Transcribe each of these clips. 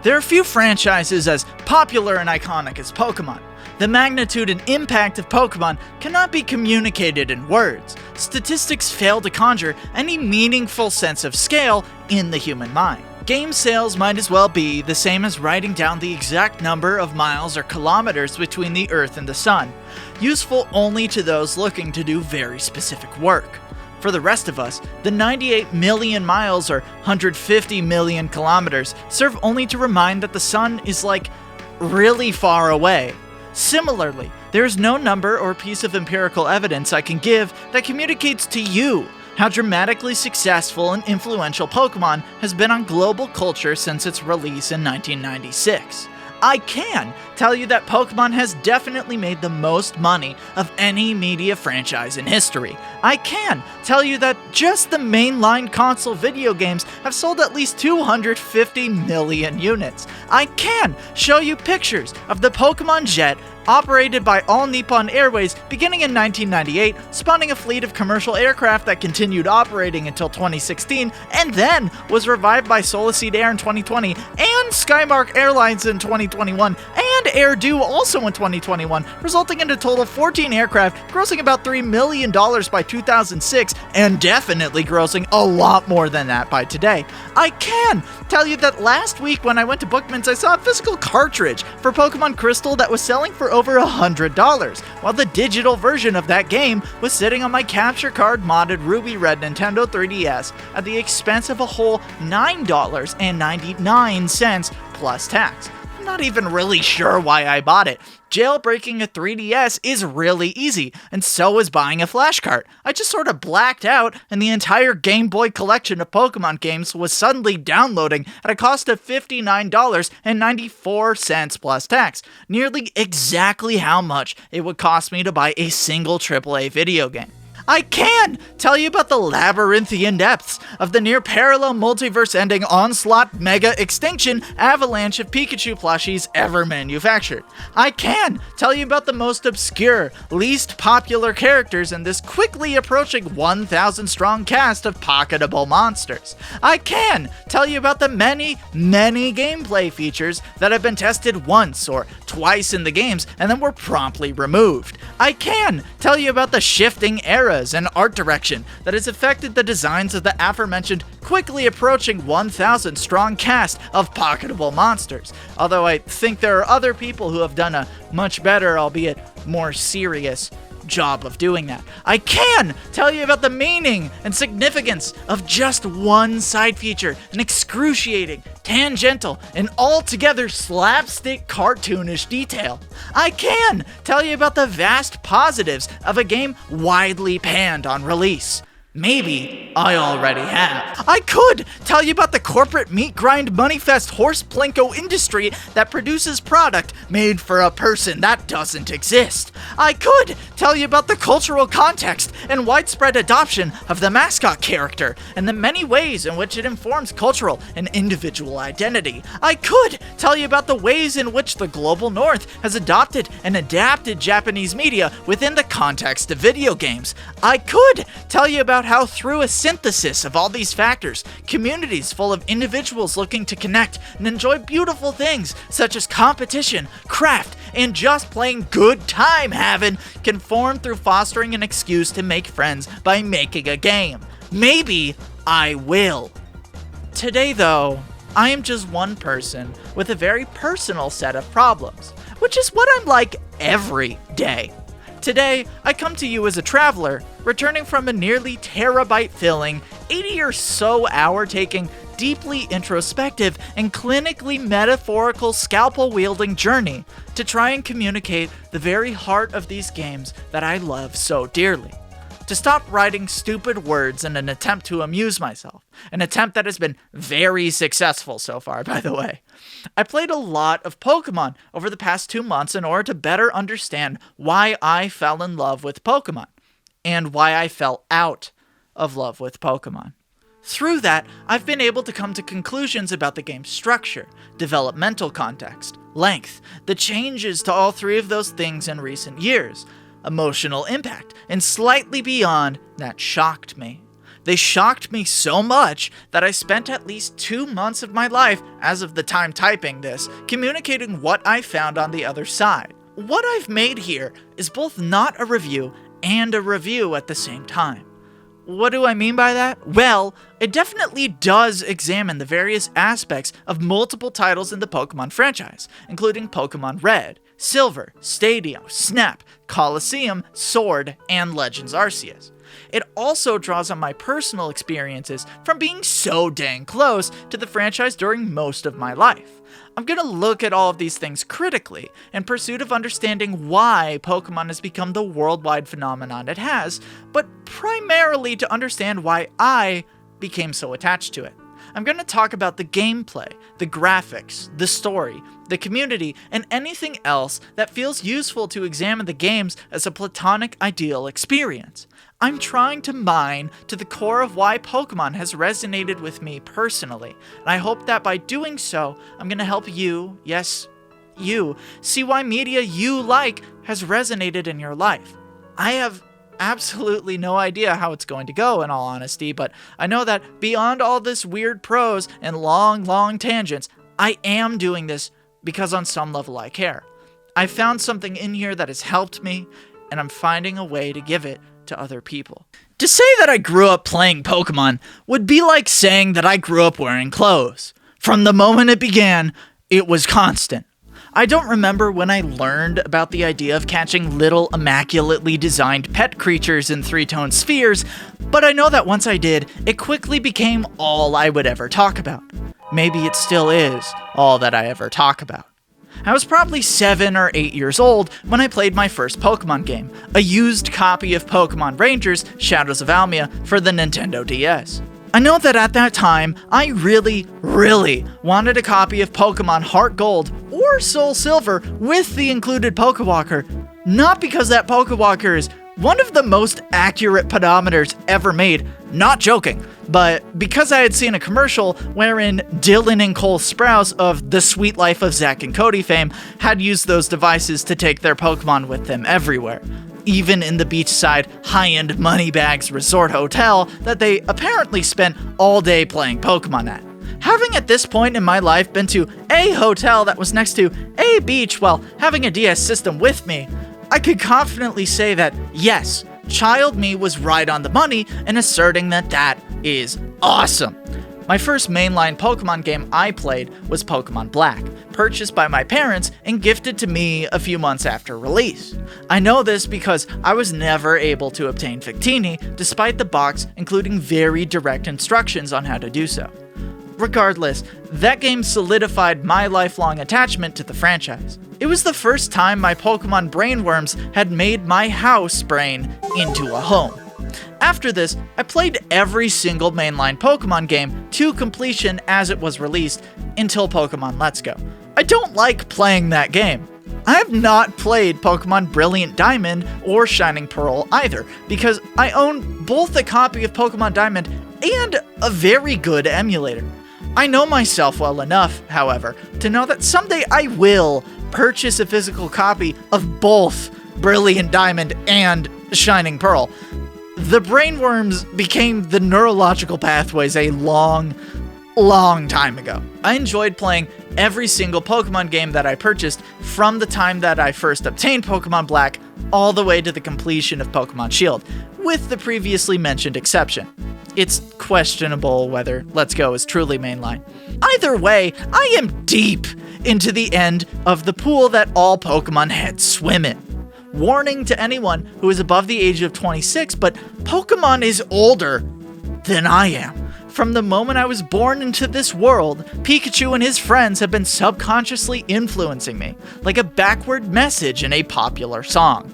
There are few franchises as popular and iconic as Pokemon. The magnitude and impact of Pokemon cannot be communicated in words. Statistics fail to conjure any meaningful sense of scale in the human mind. Game sales might as well be the same as writing down the exact number of miles or kilometers between the Earth and the Sun, useful only to those looking to do very specific work. For the rest of us, the 98 million miles or 150 million kilometers serve only to remind that the Sun is like really far away. Similarly, there is no number or piece of empirical evidence I can give that communicates to you how dramatically successful and influential Pokemon has been on global culture since its release in 1996. I can tell you that Pokemon has definitely made the most money of any media franchise in history. I can tell you that just the mainline console video games have sold at least 250 million units. I can show you pictures of the Pokemon Jet operated by All Nippon Airways beginning in 1998, spawning a fleet of commercial aircraft that continued operating until 2016, and then was revived by Solaceed Air in 2020, and Skymark Airlines in 2021, and Airdo also in 2021, resulting in a total of 14 aircraft, grossing about $3 million by 2006, and definitely grossing a lot more than that by today. I can tell you that last week when I went to Bookman's, I saw a physical cartridge for Pokemon Crystal that was selling for over $100, while the digital version of that game was sitting on my capture card modded Ruby Red Nintendo 3DS at the expense of a whole $9.99 plus tax. I'm not even really sure why I bought it. Jailbreaking a 3DS is really easy, and so is buying a flash cart. I just sort of blacked out, and the entire Game Boy collection of Pokemon games was suddenly downloading at a cost of $59.94 plus tax, nearly exactly how much it would cost me to buy a single AAA video game. I can tell you about the labyrinthian depths of the near-parallel multiverse-ending onslaught mega extinction avalanche of Pikachu plushies ever manufactured. I can tell you about the most obscure, least popular characters in this quickly approaching 1,000-strong cast of pocketable monsters. I can tell you about the many, many gameplay features that have been tested once or twice in the games and then were promptly removed. I can tell you about the shifting eras and art direction that has affected the designs of the aforementioned quickly approaching 1,000 strong cast of pocketable monsters, although I think there are other people who have done a much better, albeit more serious, job of doing that. I can tell you about the meaning and significance of just one side feature, an excruciating, tangential, and altogether slapstick cartoonish detail. I can tell you about the vast positives of a game widely panned on release. Maybe I already have. I could tell you about the corporate meat grind money fest horse plinko industry that produces product made for a person that doesn't exist. I could tell you about the cultural context and widespread adoption of the mascot character and the many ways in which it informs cultural and individual identity. I could tell you about the ways in which the global north has adopted and adapted Japanese media within the context of video games. I could tell you about how through a synthesis of all these factors, communities full of individuals looking to connect and enjoy beautiful things such as competition, craft, and just plain good time having can form through fostering an excuse to make friends by making a game. Maybe I will. Today though, I am just one person with a very personal set of problems, which is what I'm like every day. Today, I come to you as a traveler, returning from a nearly terabyte-filling, 80 or so hour-taking, deeply introspective, and clinically metaphorical scalpel-wielding journey to try and communicate the very heart of these games that I love so dearly. To stop writing stupid words in an attempt to amuse myself, an attempt that has been very successful so far, by the way. I played a lot of Pokemon over the past 2 months in order to better understand why I fell in love with Pokemon, and why I fell out of love with Pokemon. Through that, I've been able to come to conclusions about the game's structure, developmental context, length, the changes to all three of those things in recent years, emotional impact, and slightly beyond that shocked me. They shocked me so much that I spent at least 2 months of my life, as of the time typing this, communicating what I found on the other side. What I've made here is both not a review and a review at the same time. What do I mean by that? Well, it definitely does examine the various aspects of multiple titles in the Pokemon franchise, including Pokemon Red, Silver, Stadio, Snap, Colosseum, Sword, and Legends Arceus. It also draws on my personal experiences from being so dang close to the franchise during most of my life. I'm gonna look at all of these things critically in pursuit of understanding why Pokemon has become the worldwide phenomenon it has, but primarily to understand why I became so attached to it. I'm gonna talk about the gameplay, the graphics, the story, the community, and anything else that feels useful to examine the games as a platonic ideal experience. I'm trying to mine to the core of why Pokemon has resonated with me personally, and I hope that by doing so, I'm gonna help you, yes, you, see why media you like has resonated in your life. I have absolutely no idea how it's going to go, in all honesty, but I know that beyond all this weird prose and long tangents, I am doing this because on some level I care. I found something in here that has helped me, and I'm finding a way to give it to other people. To say that I grew up playing Pokemon would be like saying that I grew up wearing clothes. From the moment it began, it was constant. I don't remember when I learned about the idea of catching little immaculately designed pet creatures in three-tone spheres, but I know that once I did, it quickly became all I would ever talk about. Maybe it still is all that I ever talk about. I was probably 7 or 8 years old when I played my first Pokemon game, a used copy of Pokemon Rangers Shadows of Almia for the Nintendo DS. I know that at that time, I really wanted a copy of Pokemon Heart Gold or Soul Silver with the included Pokewalker, not because that Pokewalker is one of the most accurate pedometers ever made, not joking, but because I had seen a commercial wherein Dylan and Cole Sprouse of The Sweet Life of Zack and Cody fame had used those devices to take their Pokemon with them everywhere, even in the beachside high-end Moneybags resort hotel that they apparently spent all day playing Pokemon at. Having at this point in my life been to a hotel that was next to a beach while having a DS system with me, I could confidently say that, yes, child me was right on the money in asserting that that is awesome. My first mainline Pokemon game I played was Pokemon Black, purchased by my parents and gifted to me a few months after release. I know this because I was never able to obtain Victini, despite the box including very direct instructions on how to do so. Regardless, that game solidified my lifelong attachment to the franchise. It was the first time my Pokemon brainworms had made my house brain into a home. After this, I played every single mainline Pokemon game to completion as it was released until Pokemon Let's Go. I don't like playing that game. I have not played Pokemon Brilliant Diamond or Shining Pearl either, because I own both a copy of Pokemon Diamond and a very good emulator. I know myself well enough, however, to know that someday I will purchase a physical copy of both Brilliant Diamond and Shining Pearl. The brainworms became the neurological pathways a long time ago. I enjoyed playing every single Pokemon game that I purchased from the time that I first obtained Pokemon Black all the way to the completion of Pokemon Shield, with the previously mentioned exception. It's questionable whether Let's Go is truly mainline. Either way, I am deep into the end of the pool that all Pokemon heads swim in. Warning to anyone who is above the age of 26, but Pokemon is older than I am. From the moment I was born into this world, Pikachu and his friends have been subconsciously influencing me, like a backward message in a popular song.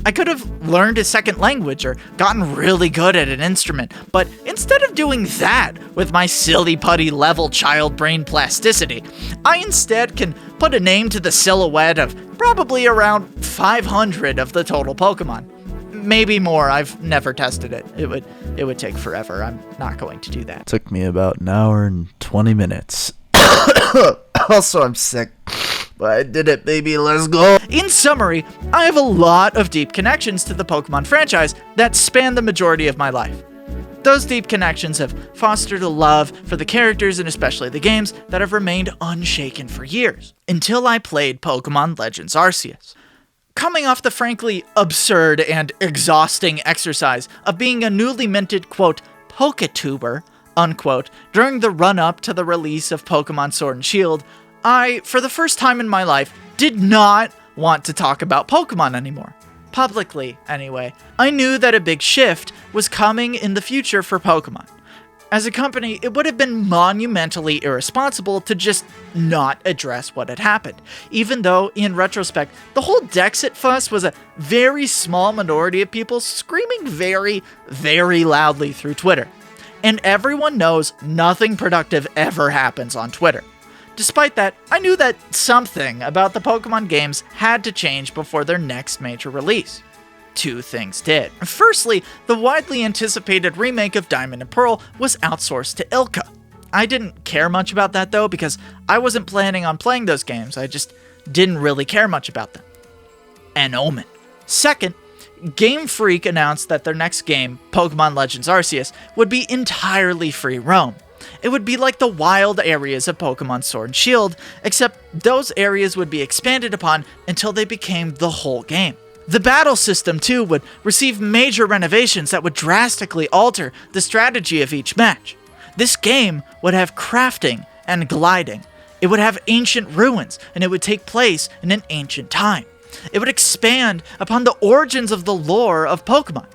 I could have learned a second language or gotten really good at an instrument, but instead of doing that with my silly putty level child brain plasticity, I instead can put a name to the silhouette of probably around 500 of the total Pokemon. Maybe more, I've never tested it. It would take forever. I'm not going to do that. Took me about an hour and 20 minutes. Also, I'm sick. But I did it, baby. Let's go. In summary, I have a lot of deep connections to the Pokemon franchise that span the majority of my life. Those deep connections have fostered a love for the characters and especially the games that have remained unshaken for years, until I played Pokemon Legends Arceus. Coming off the frankly absurd and exhausting exercise of being a newly minted, quote, Poketuber, unquote, during the run-up to the release of Pokemon Sword and Shield, I, for the first time in my life, did not want to talk about Pokemon anymore. Publicly, anyway. I knew that a big shift was coming in the future for Pokemon. As a company, it would have been monumentally irresponsible to just not address what had happened, even though, in retrospect, the whole Dexit fuss was a very small minority of people screaming very, very loudly through Twitter. And everyone knows nothing productive ever happens on Twitter. Despite that, I knew that something about the Pokemon games had to change before their next major release. Two things did. Firstly, the widely anticipated remake of Diamond and Pearl was outsourced to Ilka. I didn't care much about that though, because I wasn't planning on playing those games. I just didn't really care much about them. An omen. Second, Game Freak announced that their next game, Pokemon Legends Arceus, would be entirely free roam. It would be like the wild areas of Pokemon Sword and Shield, except those areas would be expanded upon until they became the whole game. The battle system, too, would receive major renovations that would drastically alter the strategy of each match. This game would have crafting and gliding. It would have ancient ruins, and it would take place in an ancient time. It would expand upon the origins of the lore of Pokemon.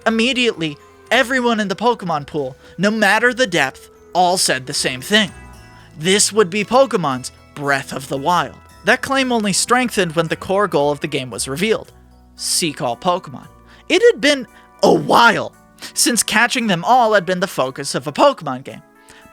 Immediately, everyone in the Pokemon pool, no matter the depth, all said the same thing. This would be Pokemon's Breath of the Wild. That claim only strengthened when the core goal of the game was revealed. Seek all Pokemon. It had been a while since catching them all had been the focus of a Pokemon game.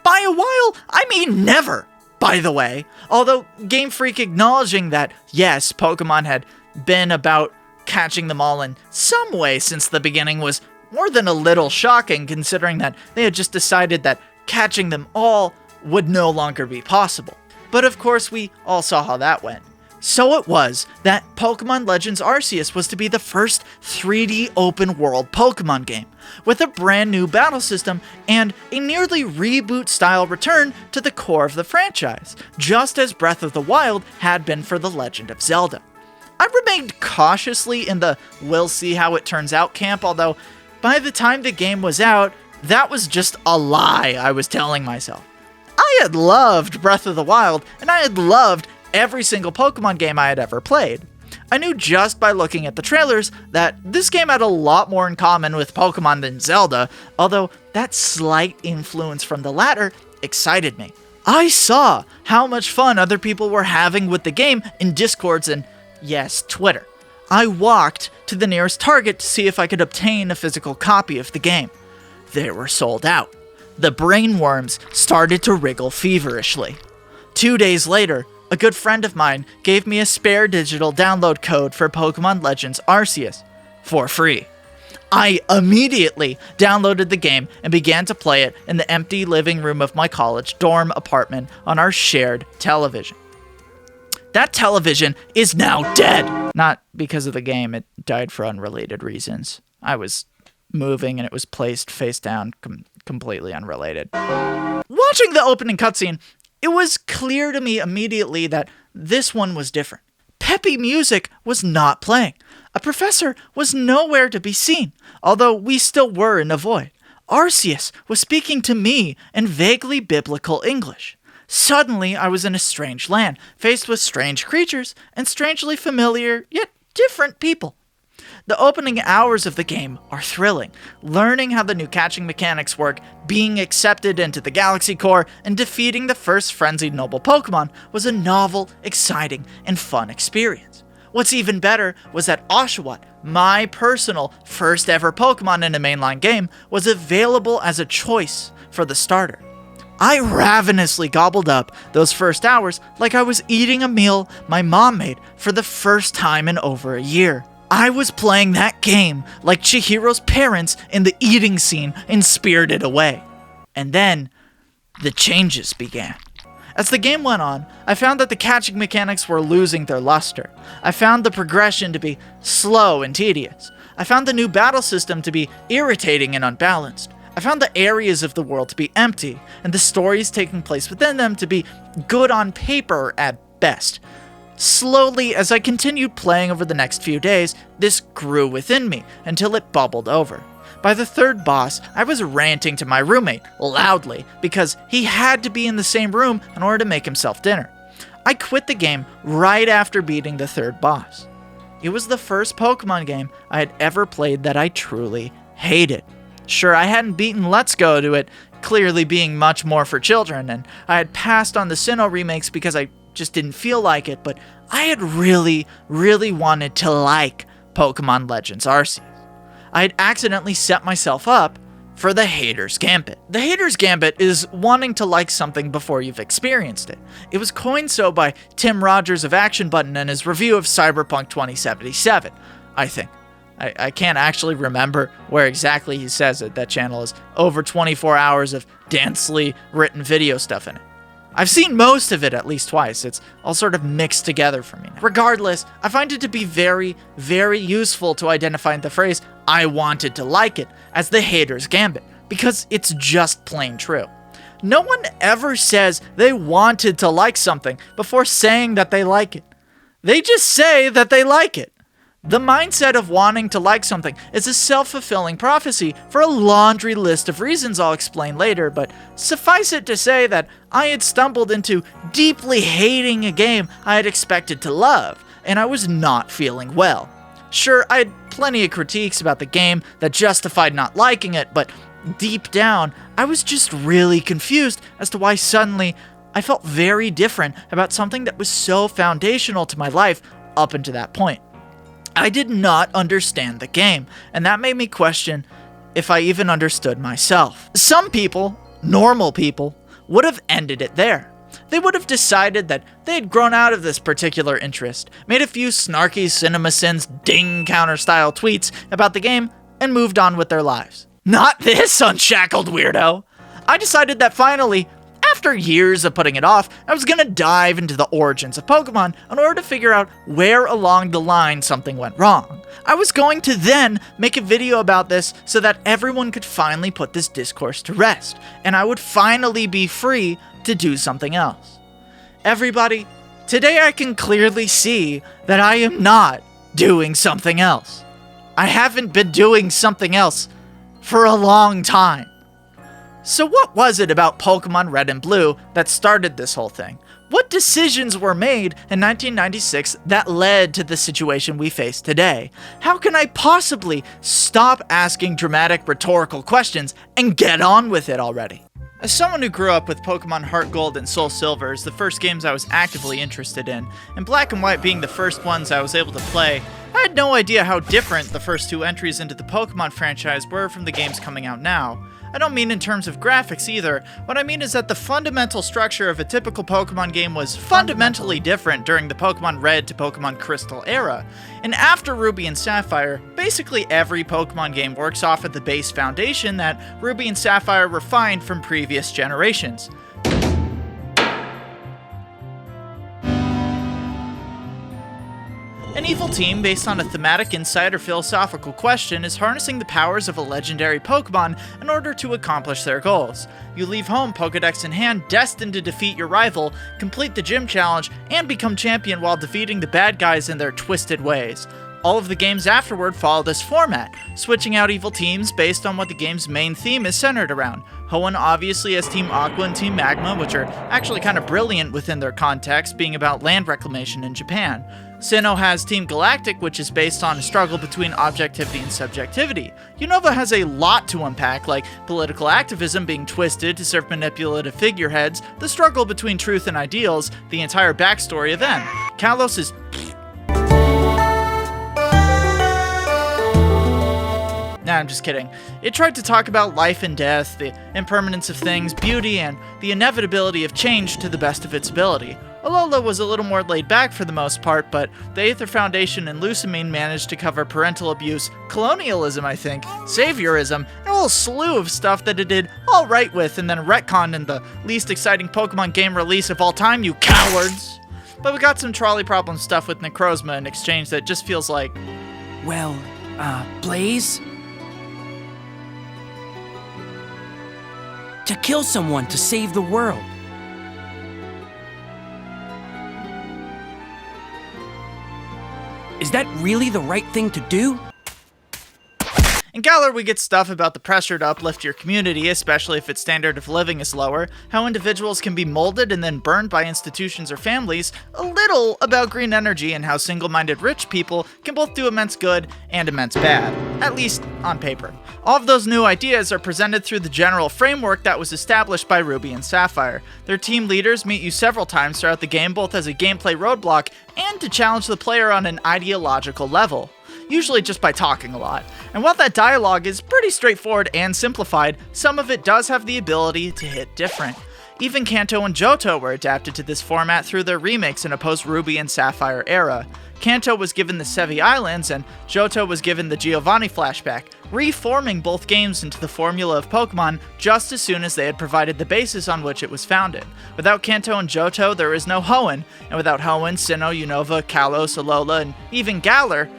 By a while, I mean never, by the way. Although Game Freak acknowledging that, yes, Pokemon had been about catching them all in some way since the beginning was more than a little shocking, considering that they had just decided that catching them all would no longer be possible. But of course, we all saw how that went. So it was that Pokemon Legends Arceus was to be the first 3D open-world Pokemon game, with a brand new battle system and a nearly reboot-style return to the core of the franchise, just as Breath of the Wild had been for The Legend of Zelda. I remained cautiously in the we'll see how it turns out camp, although by the time the game was out, that was just a lie I was telling myself. I had loved Breath of the Wild, and I had loved every single Pokemon game I had ever played. I knew just by looking at the trailers that this game had a lot more in common with Pokemon than Zelda, although that slight influence from the latter excited me. I saw how much fun other people were having with the game in Discords and, yes, Twitter. I walked to the nearest Target to see if I could obtain a physical copy of the game. They were sold out. The brainworms started to wriggle feverishly. 2 days later, a good friend of mine gave me a spare digital download code for Pokemon Legends Arceus for free. I immediately downloaded the game and began to play it in the empty living room of my college dorm apartment on our shared television. That television is now dead! Not because of the game, it died for unrelated reasons. I was moving and it was placed face down, completely unrelated. Watching the opening cutscene, it was clear to me immediately that this one was different. Peppy music was not playing. A professor was nowhere to be seen, although we still were in a void. Arceus was speaking to me in vaguely biblical English. Suddenly, I was in a strange land, faced with strange creatures and strangely familiar, yet different people. The opening hours of the game are thrilling. Learning how the new catching mechanics work, being accepted into the Galaxy Core, and defeating the first frenzied noble Pokemon was a novel, exciting, and fun experience. What's even better was that Oshawott, my personal first ever Pokemon in a mainline game, was available as a choice for the starter. I ravenously gobbled up those first hours like I was eating a meal my mom made for the first time in over a year. I was playing that game like Chihiro's parents in the eating scene in Spirited Away. And then, the changes began. As the game went on, I found that the catching mechanics were losing their luster. I found the progression to be slow and tedious. I found the new battle system to be irritating and unbalanced. I found the areas of the world to be empty, and the stories taking place within them to be good on paper at best. Slowly, as I continued playing over the next few days, this grew within me until it bubbled over. By the third boss, I was ranting to my roommate, loudly, because he had to be in the same room in order to make himself dinner. I quit the game right after beating the third boss. It was the first Pokemon game I had ever played that I truly hated. Sure, I hadn't beaten Let's Go to it, clearly being much more for children, and I had passed on the Sinnoh remakes because I just didn't feel like it, but I had really wanted to like Pokemon Legends Arceus. I had accidentally set myself up for the Hater's Gambit. The Hater's Gambit is wanting to like something before you've experienced it. It was coined so by Tim Rogers of Action Button in his review of Cyberpunk 2077, I think. I can't actually remember where exactly he says it. That channel is over 24 hours of densely written video stuff in it. I've seen most of it at least twice. It's all sort of mixed together for me now. Regardless, I find it to be very useful to identify the phrase, I wanted to like it, as the Hater's Gambit, because it's just plain true. No one ever says they wanted to like something before saying that they like it. They just say that they like it. The mindset of wanting to like something is a self-fulfilling prophecy for a laundry list of reasons I'll explain later, but suffice it to say that I had stumbled into deeply hating a game I had expected to love, and I was not feeling well. Sure, I had plenty of critiques about the game that justified not liking it, but deep down, I was just really confused as to why suddenly I felt very different about something that was so foundational to my life up until that point. I did not understand the game, and that made me question if I even understood myself. Some people, normal people, would have ended it there. They would have decided that they had grown out of this particular interest, made a few snarky CinemaSins ding counter style tweets about the game, and moved on with their lives. Not this unshackled weirdo! I decided that finally, after years of putting it off, I was gonna dive into the origins of Pokemon in order to figure out where along the line something went wrong. I was going to then make a video about this so that everyone could finally put this discourse to rest, and I would finally be free to do something else. Everybody, today I can clearly see that I am not doing something else. I haven't been doing something else for a long time. So what was it about Pokemon Red and Blue that started this whole thing? What decisions were made in 1996 that led to the situation we face today? How can I possibly stop asking dramatic rhetorical questions and get on with it already? As someone who grew up with Pokemon Heart Gold and Soul Silver as the first games I was actively interested in, and Black and White being the first ones I was able to play, I had no idea how different the first two entries into the Pokemon franchise were from the games coming out now. I don't mean in terms of graphics either. What I mean is that the fundamental structure of a typical Pokemon game was fundamentally different during the Pokemon Red to Pokemon Crystal era. And after Ruby and Sapphire, basically every Pokemon game works off of the base foundation that Ruby and Sapphire refined from previous generations. An evil team based on a thematic insight or philosophical question is harnessing the powers of a legendary Pokemon in order to accomplish their goals. You leave home Pokedex in hand, destined to defeat your rival, complete the gym challenge, and become champion while defeating the bad guys in their twisted ways. All of the games afterward follow this format, switching out evil teams based on what the game's main theme is centered around. Hoenn obviously has Team Aqua and Team Magma, which are actually kind of brilliant within their context, being about land reclamation in Japan. Sinnoh has Team Galactic, which is based on a struggle between objectivity and subjectivity. Unova has a lot to unpack, like political activism being twisted to serve manipulative figureheads, the struggle between truth and ideals, the entire backstory of N. Kalos is Nah, I'm just kidding. It tried to talk about life and death, the impermanence of things, beauty, and the inevitability of change to the best of its ability. Alola was a little more laid back for the most part, but the Aether Foundation and Lusamine managed to cover parental abuse, colonialism, I think, saviorism, and a whole slew of stuff that it did all right with, and then retconned in the least exciting Pokemon game release of all time, you cowards! But we got some trolley problem stuff with Necrozma in exchange that just feels like... Well, Blaze? to kill someone to save the world. Is that really the right thing to do? In Galar, we get stuff about the pressure to uplift your community, especially if its standard of living is lower, how individuals can be molded and then burned by institutions or families, a little about green energy and how single-minded rich people can both do immense good and immense bad, at least on paper. All of those new ideas are presented through the general framework that was established by Ruby and Sapphire. Their team leaders meet you several times throughout the game, both as a gameplay roadblock and to challenge the player on an ideological level, usually just by talking a lot. And while that dialogue is pretty straightforward and simplified, some of it does have the ability to hit different. Even Kanto and Johto were adapted to this format through their remakes in a post-Ruby and Sapphire era. Kanto was given the Sevi Islands, and Johto was given the Giovanni flashback, reforming both games into the formula of Pokemon just as soon as they had provided the basis on which it was founded. Without Kanto and Johto, there is no Hoenn, and without Hoenn, Sinnoh, Unova, Kalos, Alola, and even Galar,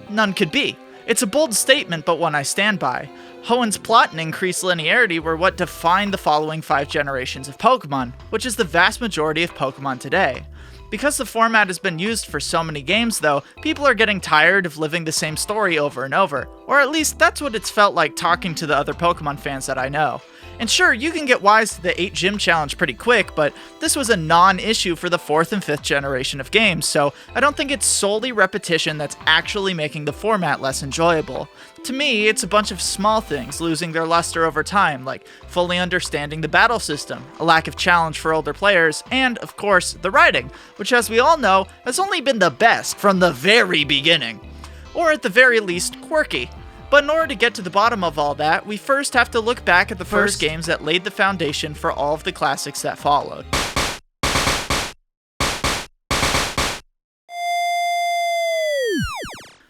none could be. It's a bold statement, but one I stand by. Hoenn's plot and increased linearity were what defined the following 5 generations of Pokemon, which is the vast majority of Pokemon today. Because the format has been used for so many games though, people are getting tired of living the same story over and over, or at least that's what it's felt like talking to the other Pokemon fans that I know. And sure, you can get wise to the 8 gym challenge pretty quick, but this was a non-issue for the 4th and 5th generation of games, so I don't think it's solely repetition that's actually making the format less enjoyable. To me, it's a bunch of small things losing their luster over time, like fully understanding the battle system, a lack of challenge for older players, and, of course, the writing, which as we all know, has only been the best from the very beginning. Or at the very least, quirky. But in order to get to the bottom of all that, we first have to look back at the first games that laid the foundation for all of the classics that followed.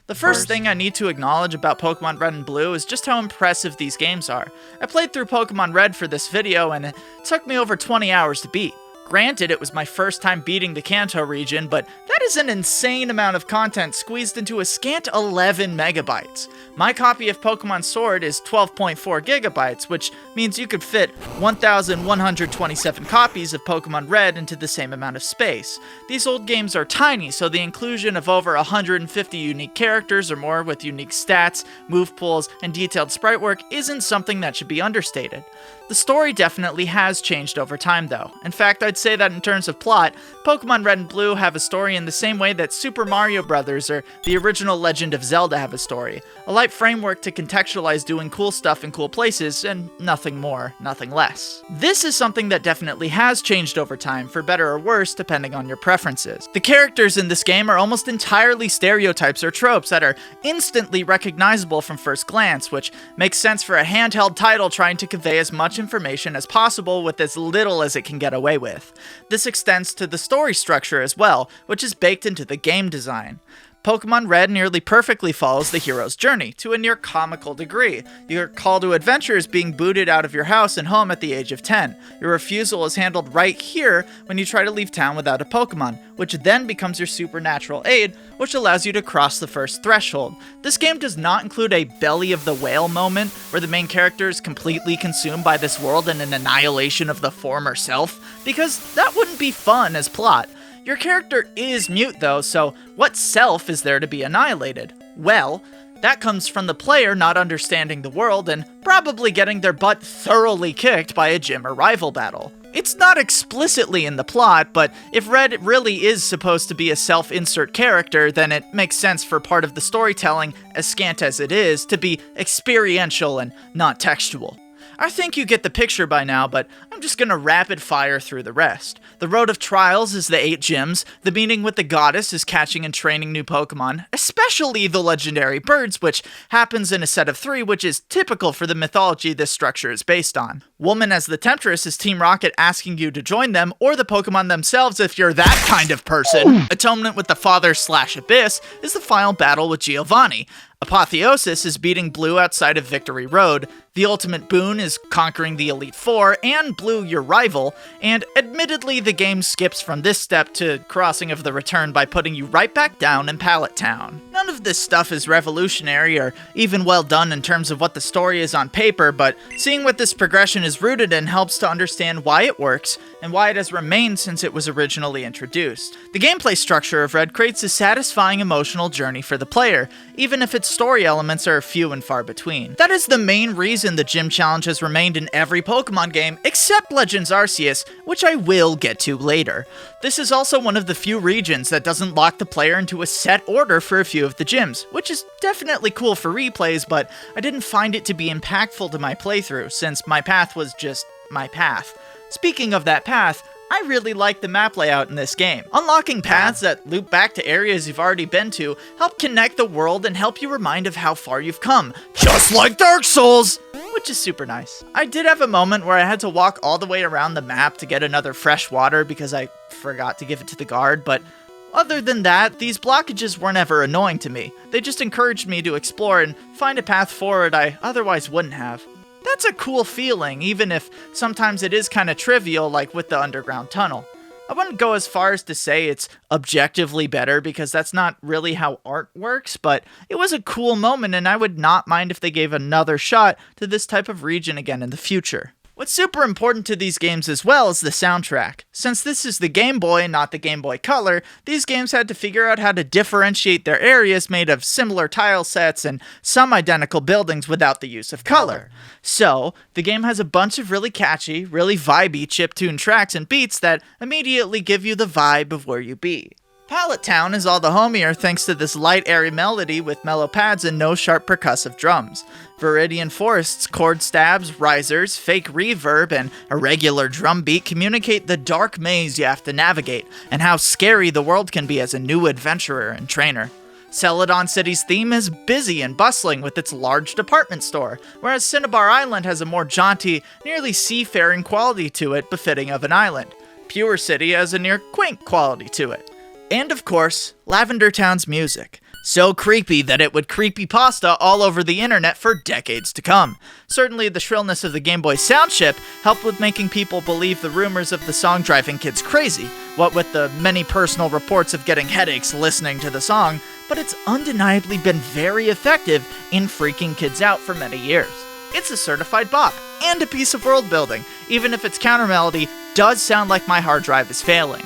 The first thing I need to acknowledge about Pokemon Red and Blue is just how impressive these games are. I played through Pokemon Red for this video and it took me over 20 hours to beat. Granted, it was my first time beating the Kanto region, but that is an insane amount of content squeezed into a scant 11 megabytes. My copy of Pokemon Sword is 12.4 gigabytes, which means you could fit 1,127 copies of Pokemon Red into the same amount of space. These old games are tiny, so the inclusion of over 150 unique characters or more with unique stats, move pools, and detailed sprite work isn't something that should be understated. The story definitely has changed over time though. In fact, I'd say that in terms of plot, Pokemon Red and Blue have a story in the same way that Super Mario Bros. Or the original Legend of Zelda have a story. A light framework to contextualize doing cool stuff in cool places, and nothing more, nothing less. This is something that definitely has changed over time, for better or worse, depending on your preferences. The characters in this game are almost entirely stereotypes or tropes that are instantly recognizable from first glance, which makes sense for a handheld title trying to convey as much information as possible with as little as it can get away with. This extends to the story structure as well, which is baked into the game design. Pokemon Red nearly perfectly follows the hero's journey, to a near comical degree. Your call to adventure is being booted out of your house and home at the age of 10. Your refusal is handled right here when you try to leave town without a Pokemon, which then becomes your supernatural aid, which allows you to cross the first threshold. This game does not include a belly of the whale moment, where the main character is completely consumed by this world and an annihilation of the former self, because that wouldn't be fun as plot. Your character is mute though, so what self is there to be annihilated? Well, that comes from the player not understanding the world and probably getting their butt thoroughly kicked by a gym or rival battle. It's not explicitly in the plot, but if Red really is supposed to be a self-insert character, then it makes sense for part of the storytelling, as scant as it is, to be experiential and not textual. I think you get the picture by now, but I'm just gonna rapid fire through the rest. The Road of Trials is the 8 gyms, the meeting with the goddess is catching and training new Pokemon, especially the legendary birds, which happens in a set of 3, which is typical for the mythology this structure is based on. Woman as the Temptress is Team Rocket asking you to join them, or the Pokemon themselves if you're that kind of person. Atonement with the Father/Abyss is the final battle with Giovanni. Apotheosis is beating Blue outside of Victory Road, the ultimate boon is conquering the Elite Four, and Blue your rival, and admittedly the game skips from this step to Crossing of the Return by putting you right back down in Pallet Town. None of of this stuff is revolutionary or even well done in terms of what the story is on paper, but seeing what this progression is rooted in helps to understand why it works and why it has remained since it was originally introduced. The gameplay structure of Red creates a satisfying emotional journey for the player, even if its story elements are few and far between. That is the main reason the gym challenge has remained in every Pokemon game except Legends Arceus, which I will get to later. This is also one of the few regions that doesn't lock the player into a set order for a few of the gyms, which is definitely cool for replays, but I didn't find it to be impactful to my playthrough, since my path was just my path. Speaking of that path, I really like the map layout in this game. Unlocking paths that loop back to areas you've already been to help connect the world and help you remind of how far you've come, just like Dark Souls! Which is super nice. I did have a moment where I had to walk all the way around the map to get another fresh water because I forgot to give it to the guard, but other than that, these blockages weren't ever annoying to me. They just encouraged me to explore and find a path forward I otherwise wouldn't have. That's a cool feeling, even if sometimes it is kind of trivial, like with the underground tunnel. I wouldn't go as far as to say it's objectively better, because that's not really how art works, but it was a cool moment, and I would not mind if they gave another shot to this type of region again in the future. What's super important to these games as well is the soundtrack. Since this is the Game Boy and not the Game Boy Color, these games had to figure out how to differentiate their areas made of similar tile sets and some identical buildings without the use of color. So, the game has a bunch of really catchy, really vibey chiptune tracks and beats that immediately give you the vibe of where you be. Pallet Town is all the homier thanks to this light, airy melody with mellow pads and no sharp percussive drums. Viridian Forest's chord stabs, risers, fake reverb, and irregular drum beat communicate the dark maze you have to navigate, and how scary the world can be as a new adventurer and trainer. Celadon City's theme is busy and bustling with its large department store, whereas Cinnabar Island has a more jaunty, nearly seafaring quality to it befitting of an island. Pure City has a near quaint quality to it. And of course, Lavender Town's music. So creepy that it would creepypasta all over the internet for decades to come. Certainly the shrillness of the Game Boy sound chip helped with making people believe the rumors of the song driving kids crazy, what with the many personal reports of getting headaches listening to the song, but it's undeniably been very effective in freaking kids out for many years. It's a certified bop, and a piece of world building, even if its counter melody does sound like my hard drive is failing.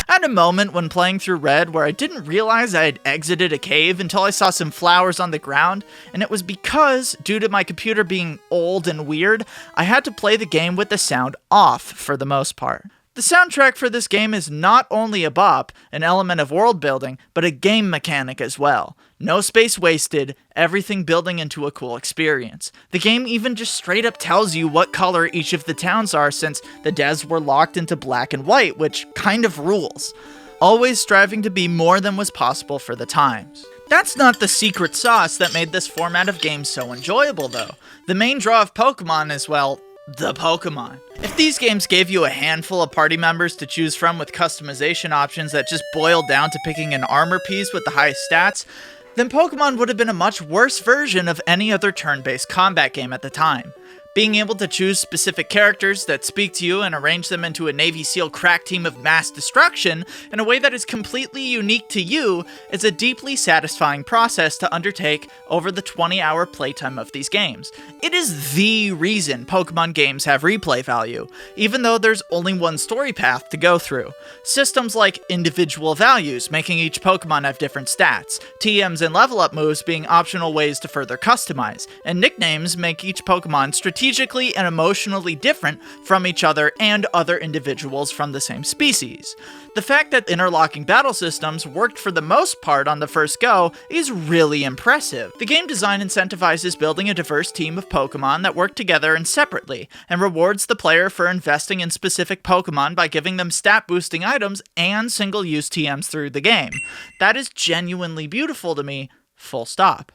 I had a moment when playing through Red where I didn't realize I had exited a cave until I saw some flowers on the ground, and it was because, due to my computer being old and weird, I had to play the game with the sound off for the most part. The soundtrack for this game is not only a bop, an element of world building, but a game mechanic as well. No space wasted, everything building into a cool experience. The game even just straight up tells you what color each of the towns are, since the devs were locked into black and white, which kind of rules. Always striving to be more than was possible for the times. That's not the secret sauce that made this format of games so enjoyable though. The main draw of Pokemon is, well, the Pokemon. If these games gave you a handful of party members to choose from with customization options that just boiled down to picking an armor piece with the highest stats, then Pokemon would have been a much worse version of any other turn-based combat game at the time. Being able to choose specific characters that speak to you and arrange them into a Navy SEAL crack team of mass destruction in a way that is completely unique to you is a deeply satisfying process to undertake over the 20-hour playtime of these games. It is the reason Pokemon games have replay value, even though there's only one story path to go through. Systems like individual values, making each Pokemon have different stats, TMs and level up moves being optional ways to further customize, and nicknames make each Pokemon strategically and emotionally different from each other and other individuals from the same species. The fact that interlocking battle systems worked for the most part on the first go is really impressive. The game design incentivizes building a diverse team of Pokemon that work together and separately, and rewards the player for investing in specific Pokemon by giving them stat boosting items and single-use TMs through the game. That is genuinely beautiful to me, full stop.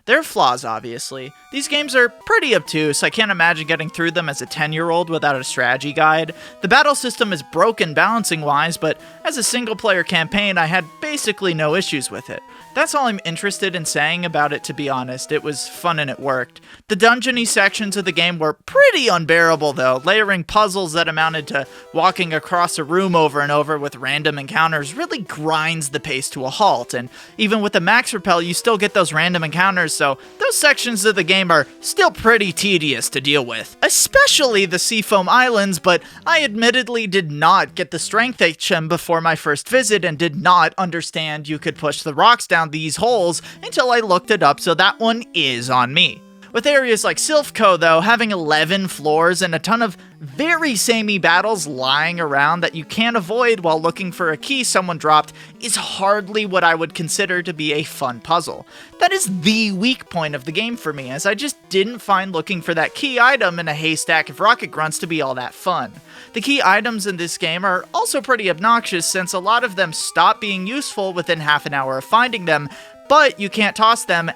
There are flaws, obviously. These games are pretty obtuse. I can't imagine getting through them as a 10-year-old without a strategy guide. The battle system is broken balancing-wise, but as a single-player campaign, I had basically no issues with it. That's all I'm interested in saying about it, to be honest. It was fun and it worked. The dungeony sections of the game were pretty unbearable, though. Layering puzzles that amounted to walking across a room over and over with random encounters really grinds the pace to a halt, and even with the max repel, you still get those random encounters, so those sections of the game are still pretty tedious to deal with. Especially the Seafoam Islands, but I admittedly did not get the strength HM before my first visit and did not understand you could push the rocks down these holes until I looked it up, so that one is on me. With areas like Silphco, though, having 11 floors and a ton of very samey battles lying around that you can't avoid while looking for a key someone dropped is hardly what I would consider to be a fun puzzle. That is the weak point of the game for me, as I just didn't find looking for that key item in a haystack of rocket grunts to be all that fun. The key items in this game are also pretty obnoxious, since a lot of them stop being useful within half an hour of finding them, but you can't toss them,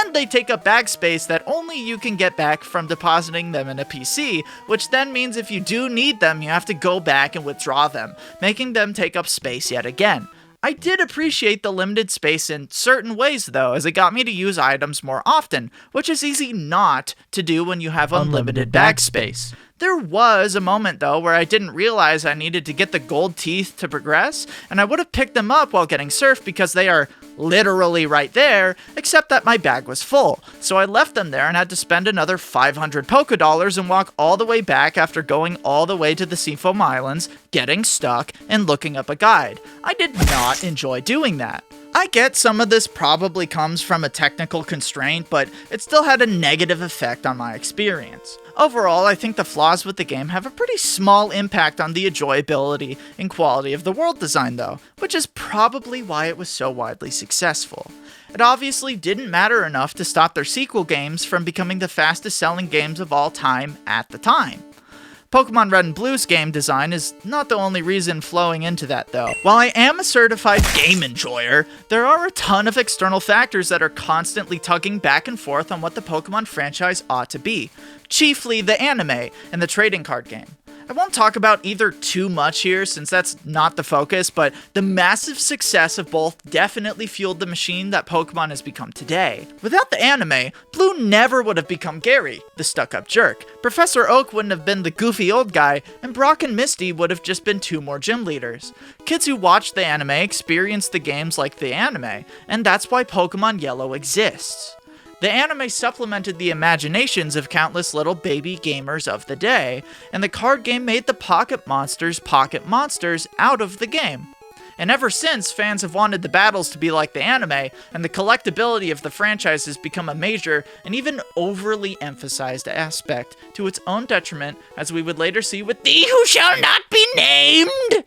and they take up bag space that only you can get back from depositing them in a PC, which then means if you do need them, you have to go back and withdraw them, making them take up space yet again. I did appreciate the limited space in certain ways, though, as it got me to use items more often, which is easy not to do when you have unlimited bag space. There was a moment, though, where I didn't realize I needed to get the gold teeth to progress, and I would have picked them up while getting surfed because they are literally right there, except that my bag was full. So I left them there and had to spend another 500 Poké Dollars and walk all the way back after going all the way to the Seafoam Islands, getting stuck, and looking up a guide. I did not enjoy doing that. I get some of this probably comes from a technical constraint, but it still had a negative effect on my experience. Overall, I think the flaws with the game have a pretty small impact on the enjoyability and quality of the world design, though, which is probably why it was so widely successful. It obviously didn't matter enough to stop their sequel games from becoming the fastest selling games of all time at the time. Pokemon Red and Blue's game design is not the only reason flowing into that, though. While I am a certified game enjoyer, there are a ton of external factors that are constantly tugging back and forth on what the Pokemon franchise ought to be, chiefly the anime and the trading card game. I won't talk about either too much here since that's not the focus, but the massive success of both definitely fueled the machine that Pokemon has become today. Without the anime, Blue never would have become Gary, the stuck-up jerk. Professor Oak wouldn't have been the goofy old guy, and Brock and Misty would have just been two more gym leaders. Kids who watched the anime experienced the games like the anime, and that's why Pokemon Yellow exists. The anime supplemented the imaginations of countless little baby gamers of the day, and the card game made the pocket monsters out of the game. And ever since, fans have wanted the battles to be like the anime, and the collectability of the franchise has become a major and even overly emphasized aspect to its own detriment, as we would later see with the Who Shall Not Be Named,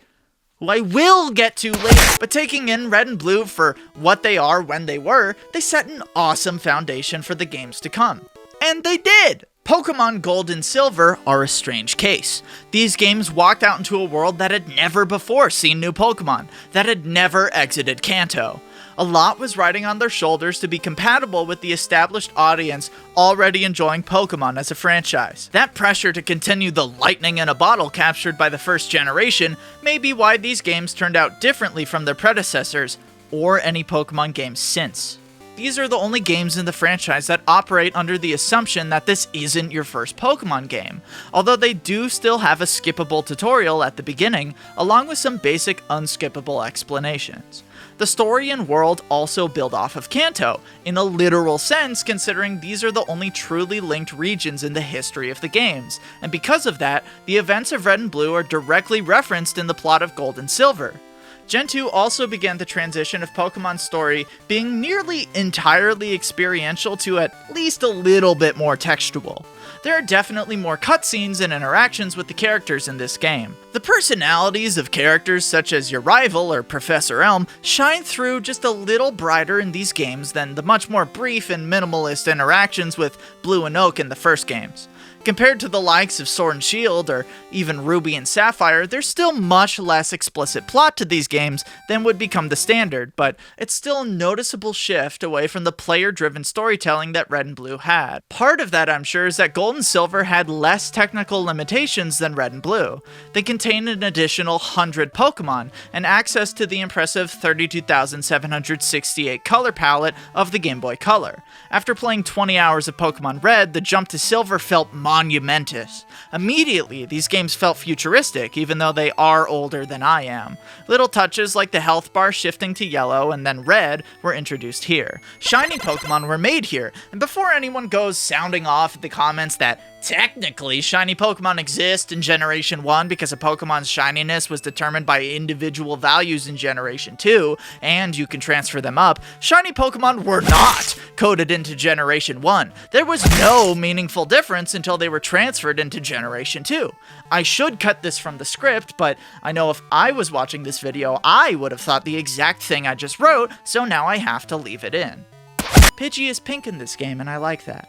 who I will get to later. But taking in Red and Blue for what they are when they were, they set an awesome foundation for the games to come. And they did! Pokemon Gold and Silver are a strange case. These games walked out into a world that had never before seen new Pokemon, that had never exited Kanto. A lot was riding on their shoulders to be compatible with the established audience already enjoying Pokemon as a franchise. That pressure to continue the lightning in a bottle captured by the first generation may be why these games turned out differently from their predecessors, or any Pokemon games since. These are the only games in the franchise that operate under the assumption that this isn't your first Pokemon game, although they do still have a skippable tutorial at the beginning, along with some basic unskippable explanations. The story and world also build off of Kanto, in a literal sense, considering these are the only truly linked regions in the history of the games, and because of that, the events of Red and Blue are directly referenced in the plot of Gold and Silver. Gen 2 also began the transition of Pokemon's story being nearly entirely experiential to at least a little bit more textual. There are definitely more cutscenes and interactions with the characters in this game. The personalities of characters such as your rival or Professor Elm shine through just a little brighter in these games than the much more brief and minimalist interactions with Blue and Oak in the first games. Compared to the likes of Sword and Shield or even Ruby and Sapphire, there's still much less explicit plot to these games than would become the standard, but it's still a noticeable shift away from the player-driven storytelling that Red and Blue had. Part of that, I'm sure, is that Gold and Silver had less technical limitations than Red and Blue. They contained an additional 100 Pokemon, and access to the impressive 32,768 color palette of the Game Boy Color. After playing 20 hours of Pokemon Red, the jump to Silver felt monumentous. Immediately, these games felt futuristic, even though they are older than I am. Little touches like the health bar shifting to yellow and then red were introduced here. Shiny Pokemon were made here, and before anyone goes sounding off in the comments that technically shiny Pokemon exist in Generation 1 because a Pokemon's shininess was determined by individual values in Generation 2, and you can transfer them up, shiny Pokemon were not coded into Generation 1. There was no meaningful difference until they were transferred into Generation 2. I should cut this from the script, but I know if I was watching this video, I would have thought the exact thing I just wrote, so now I have to leave it in. Pidgey is pink in this game, and I like that.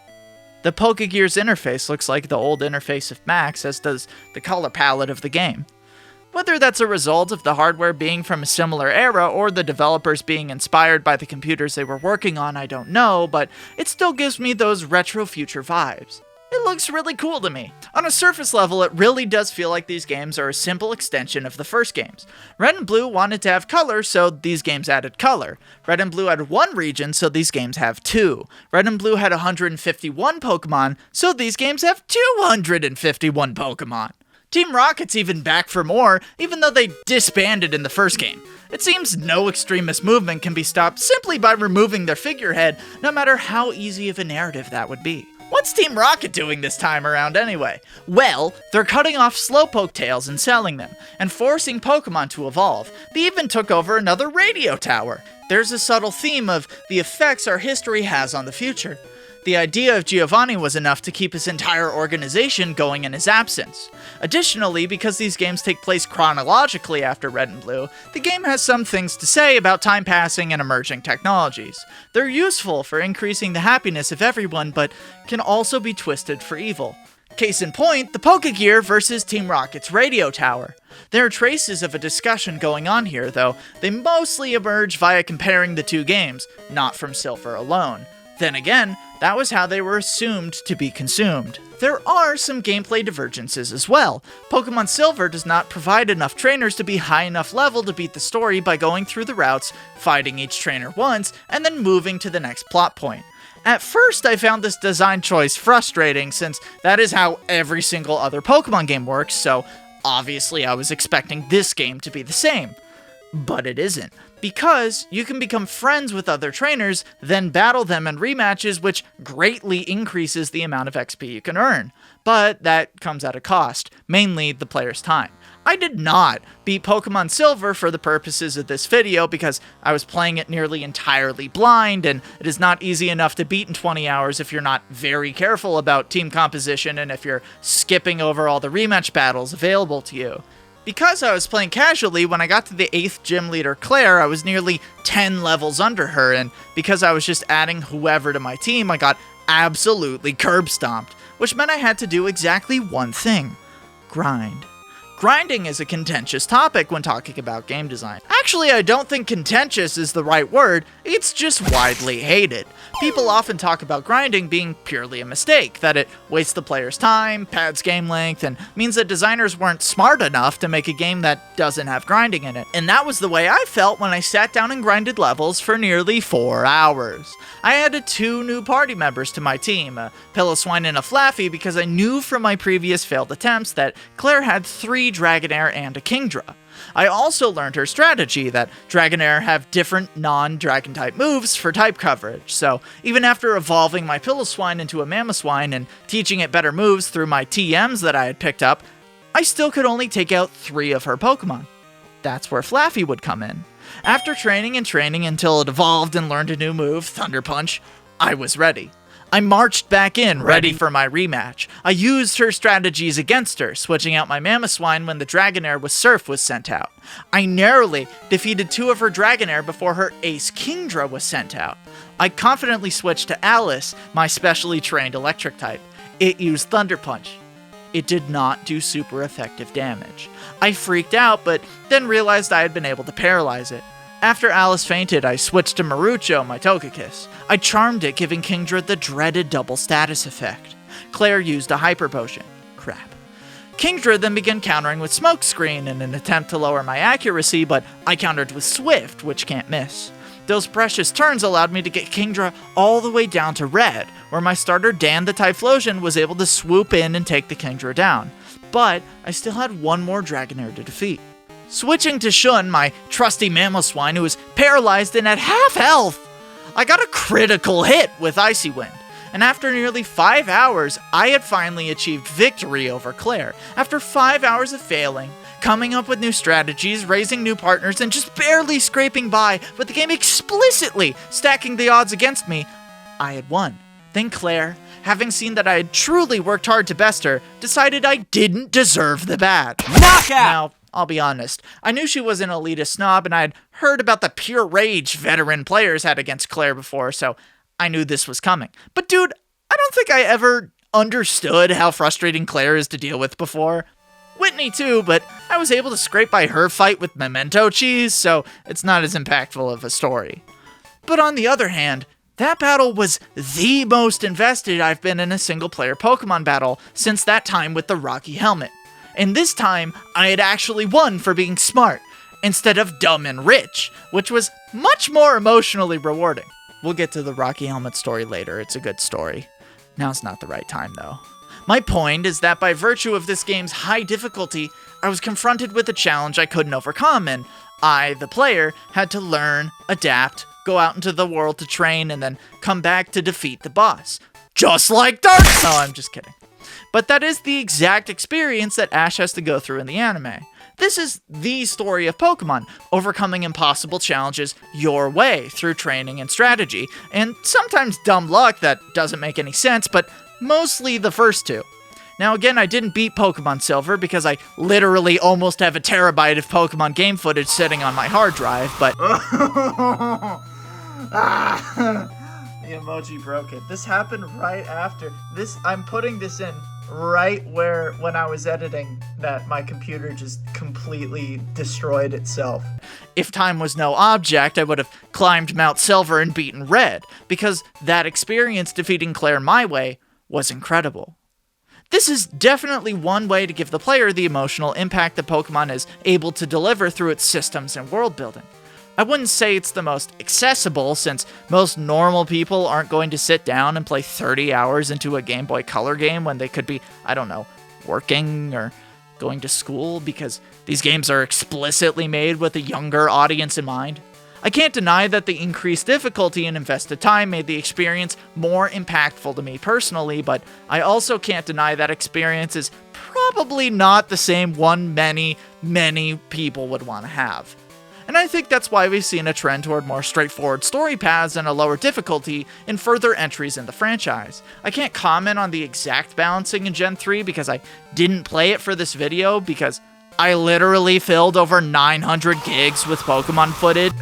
The Pokegear's interface looks like the old interface of Max, as does the color palette of the game. Whether that's a result of the hardware being from a similar era or the developers being inspired by the computers they were working on, I don't know, but it still gives me those retro future vibes. It looks really cool to me. On a surface level, it really does feel like these games are a simple extension of the first games. Red and Blue wanted to have color, so these games added color. Red and Blue had one region, so these games have two. Red and Blue had 151 Pokemon, so these games have 251 Pokemon. Team Rocket's even back for more, even though they disbanded in the first game. It seems no extremist movement can be stopped simply by removing their figurehead, no matter how easy of a narrative that would be. What's Team Rocket doing this time around anyway? Well, they're cutting off Slowpoke tails and selling them, and forcing Pokemon to evolve. They even took over another radio tower. There's a subtle theme of the effects our history has on the future. The idea of Giovanni was enough to keep his entire organization going in his absence. Additionally, because these games take place chronologically after Red and Blue, the game has some things to say about time passing and emerging technologies. They're useful for increasing the happiness of everyone, but can also be twisted for evil. Case in point, the Pokegear versus Team Rocket's radio tower. There are traces of a discussion going on here, though they mostly emerge via comparing the two games, not from Silver alone. Then again, that was how they were assumed to be consumed. There are some gameplay divergences as well. Pokemon Silver does not provide enough trainers to be high enough level to beat the story by going through the routes, fighting each trainer once, and then moving to the next plot point. At first, I found this design choice frustrating, since that is how every single other Pokemon game works, so obviously I was expecting this game to be the same. But it isn't, because you can become friends with other trainers, then battle them in rematches, which greatly increases the amount of XP you can earn. But that comes at a cost, mainly the player's time. I did not beat Pokemon Silver for the purposes of this video because I was playing it nearly entirely blind, and it is not easy enough to beat in 20 hours if you're not very careful about team composition and if you're skipping over all the rematch battles available to you. Because I was playing casually, when I got to the 8th gym leader Claire, I was nearly 10 levels under her, and because I was just adding whoever to my team, I got absolutely curb stomped, which meant I had to do exactly one thing: grind. Grinding is a contentious topic when talking about game design. Actually, I don't think contentious is the right word, it's just widely hated. People often talk about grinding being purely a mistake, that it wastes the player's time, pads game length, and means that designers weren't smart enough to make a game that doesn't have grinding in it. And that was the way I felt when I sat down and grinded levels for nearly 4 hours. I added 2 new party members to my team, a Piloswine and a Flaffy, because I knew from my previous failed attempts that Claire had 3 Dragonair and a Kingdra. I also learned her strategy, that Dragonair have different non-dragon type moves for type coverage, so even after evolving my Piloswine into a Mamoswine and teaching it better moves through my TMs that I had picked up, I still could only take out 3 of her Pokemon. That's where Flaffy would come in. After training and training until it evolved and learned a new move, Thunder Punch, I was ready. I marched back in, ready for my rematch. I used her strategies against her, switching out my Mamoswine when the Dragonair with Surf was sent out. I narrowly defeated 2 of her Dragonair before her Ace Kingdra was sent out. I confidently switched to Alice, my specially trained electric type. It used Thunder Punch. It did not do super effective damage. I freaked out, but then realized I had been able to paralyze it. After Alice fainted, I switched to Marucho, my Togekiss. I charmed it, giving Kingdra the dreaded double status effect. Claire used a Hyper Potion. Crap. Kingdra then began countering with Smokescreen in an attempt to lower my accuracy, but I countered with Swift, which can't miss. Those precious turns allowed me to get Kingdra all the way down to red, where my starter Dan the Typhlosion was able to swoop in and take the Kingdra down. But I still had one more Dragonair to defeat. Switching to Shun, my trusty Mamoswine who was paralyzed and at half health, I got a critical hit with Icy Wind. And after nearly 5 hours, I had finally achieved victory over Claire. After 5 hours of failing, coming up with new strategies, raising new partners, and just barely scraping by, with the game explicitly stacking the odds against me, I had won. Then Claire, having seen that I had truly worked hard to best her, decided I didn't deserve the badge. Knockout! Now, I'll be honest, I knew she was an elitist snob, and I had heard about the pure rage veteran players had against Claire before, so I knew this was coming. But dude, I don't think I ever understood how frustrating Claire is to deal with before. Whitney too, but I was able to scrape by her fight with Memento Cheese, so it's not as impactful of a story. But on the other hand, that battle was the most invested I've been in a single-player Pokemon battle since that time with the Rocky Helmet. And this time, I had actually won for being smart, instead of dumb and rich, which was much more emotionally rewarding. We'll get to the Rocky Helmet story later, it's a good story. Now's not the right time though. My point is that by virtue of this game's high difficulty, I was confronted with a challenge I couldn't overcome, and I, the player, had to learn, adapt, go out into the world to train, and then come back to defeat the boss. Just like Dark Souls! Oh, I'm just kidding. But that is the exact experience that Ash has to go through in the anime. This is the story of Pokemon, overcoming impossible challenges your way through training and strategy, and sometimes dumb luck that doesn't make any sense, but mostly the first two. Now again, I didn't beat Pokemon Silver because I literally almost have a terabyte of Pokemon game footage sitting on my hard drive, but... The emoji broke it. This happened right after. I'm putting this in right when I was editing that my computer just completely destroyed itself. If time was no object, I would have climbed Mount Silver and beaten Red, because that experience defeating Claire my way was incredible. This is definitely one way to give the player the emotional impact that Pokemon is able to deliver through its systems and world building. I wouldn't say it's the most accessible, since most normal people aren't going to sit down and play 30 hours into a Game Boy Color game when they could be, I don't know, working or going to school, because these games are explicitly made with a younger audience in mind. I can't deny that the increased difficulty and invested time made the experience more impactful to me personally, but I also can't deny that experience is probably not the same one many people would want to have. And I think that's why we've seen a trend toward more straightforward story paths and a lower difficulty in further entries in the franchise. I can't comment on the exact balancing in Gen 3 because I didn't play it for this video, because I literally filled over 900 gigs with Pokemon footage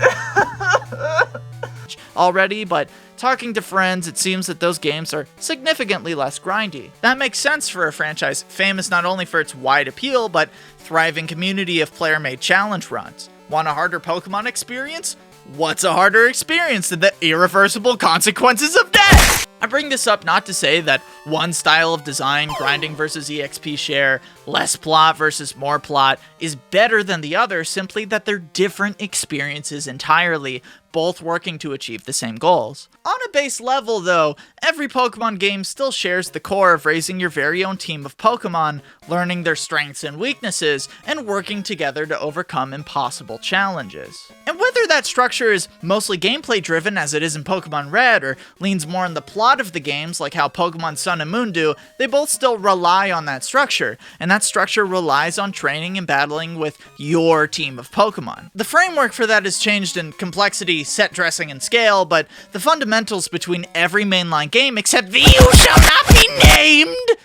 already, but talking to friends, it seems that those games are significantly less grindy. That makes sense for a franchise famous not only for its wide appeal, but thriving community of player-made challenge runs. Want a harder Pokemon experience? What's a harder experience than the irreversible consequences of death? I bring this up not to say that one style of design, grinding versus EXP share, less plot versus more plot, is better than the other, simply that they're different experiences entirely, both working to achieve the same goals. On a base level though, every Pokemon game still shares the core of raising your very own team of Pokemon, learning their strengths and weaknesses, and working together to overcome impossible challenges. And whether that structure is mostly gameplay driven as it is in Pokemon Red, or leans more on the plot of the games like how Pokemon Sun and Moon do, they both still rely on that structure, and that structure relies on training and battling with your team of Pokemon. The framework for that has changed in complexity, set dressing, and scale, but the fundamentals between every mainline game except the "You shall not be named,"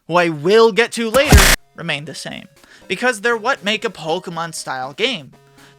who I will get to later, remain the same, because they're what make a Pokemon-style game.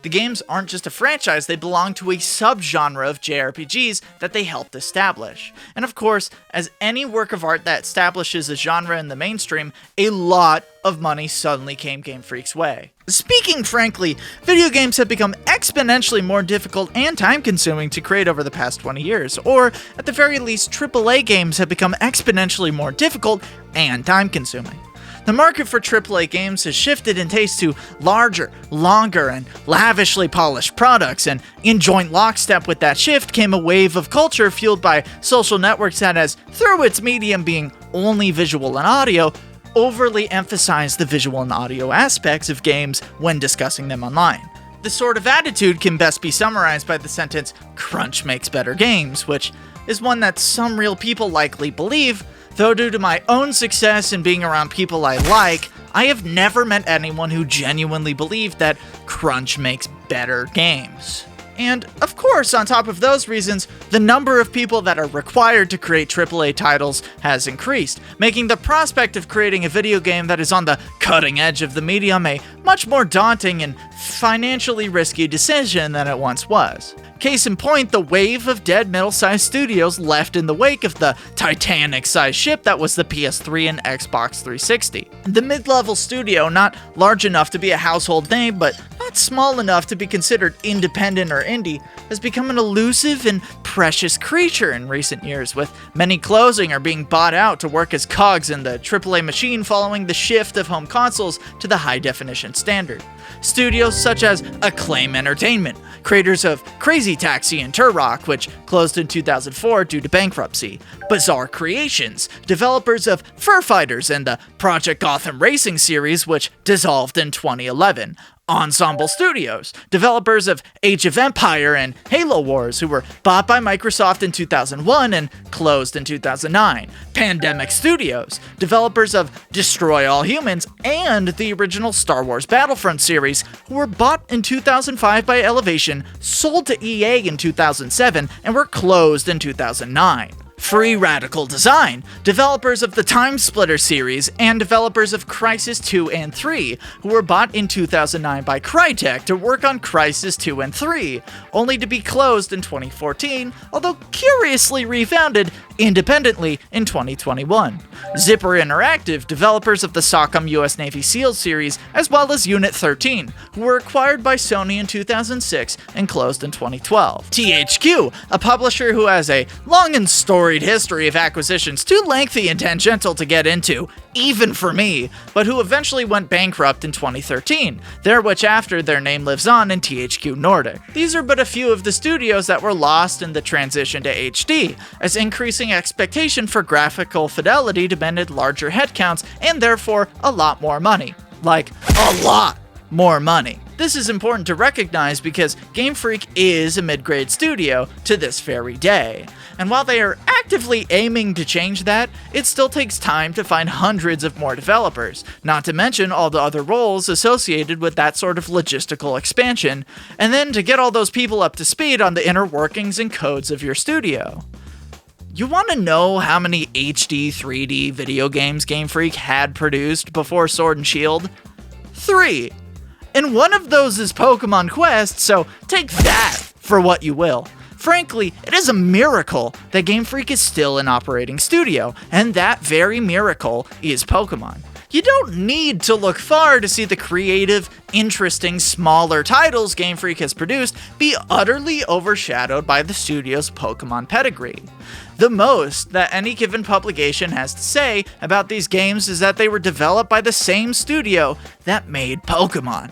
The games aren't just a franchise, they belong to a subgenre of JRPGs that they helped establish. And of course, as any work of art that establishes a genre in the mainstream, a lot of money suddenly came Game Freak's way. Speaking frankly, video games have become exponentially more difficult and time-consuming to create over the past 20 years, or at the very least, AAA games have become exponentially more difficult and time-consuming. The market for AAA games has shifted in taste to larger, longer, and lavishly polished products, and in joint lockstep with that shift came a wave of culture fueled by social networks that has, through its medium being only visual and audio, overly emphasized the visual and audio aspects of games when discussing them online. This sort of attitude can best be summarized by the sentence, "Crunch makes better games," which is one that some real people likely believe, though due to my own success and being around people I like, I have never met anyone who genuinely believed that crunch makes better games. And, of course, on top of those reasons, the number of people that are required to create AAA titles has increased, making the prospect of creating a video game that is on the cutting edge of the medium a much more daunting and financially risky decision than it once was. Case in point, the wave of dead middle-sized studios left in the wake of the Titanic-sized ship that was the PS3 and Xbox 360. The mid-level studio, not large enough to be a household name, but not small enough to be considered independent or indie, has become an elusive and precious creature in recent years, with many closing or being bought out to work as cogs in the AAA machine following the shift of home consoles to the high-definition standard. Studios such as Acclaim Entertainment, creators of Crazy Taxi and Turok, which closed in 2004 due to bankruptcy, Bizarre Creations, developers of Fur Fighters and the Project Gotham Racing series, which dissolved in 2011, Ensemble Studios, developers of Age of Empire and Halo Wars, who were bought by Microsoft in 2001 and closed in 2009. Pandemic Studios, developers of Destroy All Humans and the original Star Wars Battlefront series, who were bought in 2005 by Elevation, sold to EA in 2007, and were closed in 2009. Free Radical Design, developers of the Time Splitter series and developers of Crysis 2 and 3, who were bought in 2009 by Crytek to work on Crysis 2 and 3, only to be closed in 2014, although curiously refounded independently in 2021. Zipper Interactive, developers of the SOCOM US Navy SEAL series, as well as Unit 13, who were acquired by Sony in 2006 and closed in 2012. THQ, a publisher who has a long and storied history of acquisitions too lengthy and tangential to get into, even for me, but who eventually went bankrupt in 2013, their which after their name lives on in THQ Nordic. These are but a few of the studios that were lost in the transition to HD, as increasing expectation for graphical fidelity demanded larger headcounts and therefore a lot more money. Like, a lot more money. This is important to recognize because Game Freak is a mid-grade studio to this very day. And while they are actively aiming to change that, it still takes time to find hundreds of more developers, not to mention all the other roles associated with that sort of logistical expansion, and then to get all those people up to speed on the inner workings and codes of your studio. You want to know how many HD 3D video games Game Freak had produced before Sword and Shield? 3. And one of those is Pokemon Quest, so take that for what you will. Frankly, it is a miracle that Game Freak is still an operating studio, and that very miracle is Pokemon. You don't need to look far to see the creative, interesting, smaller titles Game Freak has produced be utterly overshadowed by the studio's Pokemon pedigree. The most that any given publication has to say about these games is that they were developed by the same studio that made Pokemon.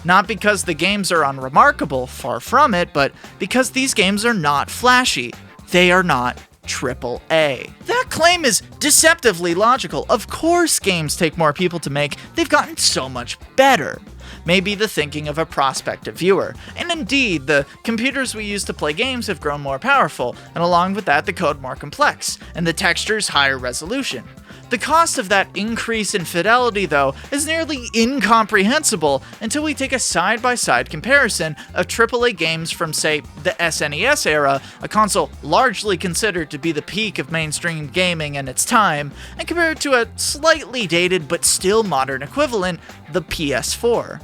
Not because the games are unremarkable, far from it, but because these games are not flashy. They are not AAA. That claim is deceptively logical. Of course games take more people to make, they've gotten so much better. Maybe the thinking of a prospective viewer. And indeed, the computers we use to play games have grown more powerful, and along with that the code more complex, and the textures higher resolution. The cost of that increase in fidelity, though, is nearly incomprehensible until we take a side-by-side comparison of AAA games from, say, the SNES era, a console largely considered to be the peak of mainstream gaming in its time, and compare it to a slightly dated but still modern equivalent, the PS4.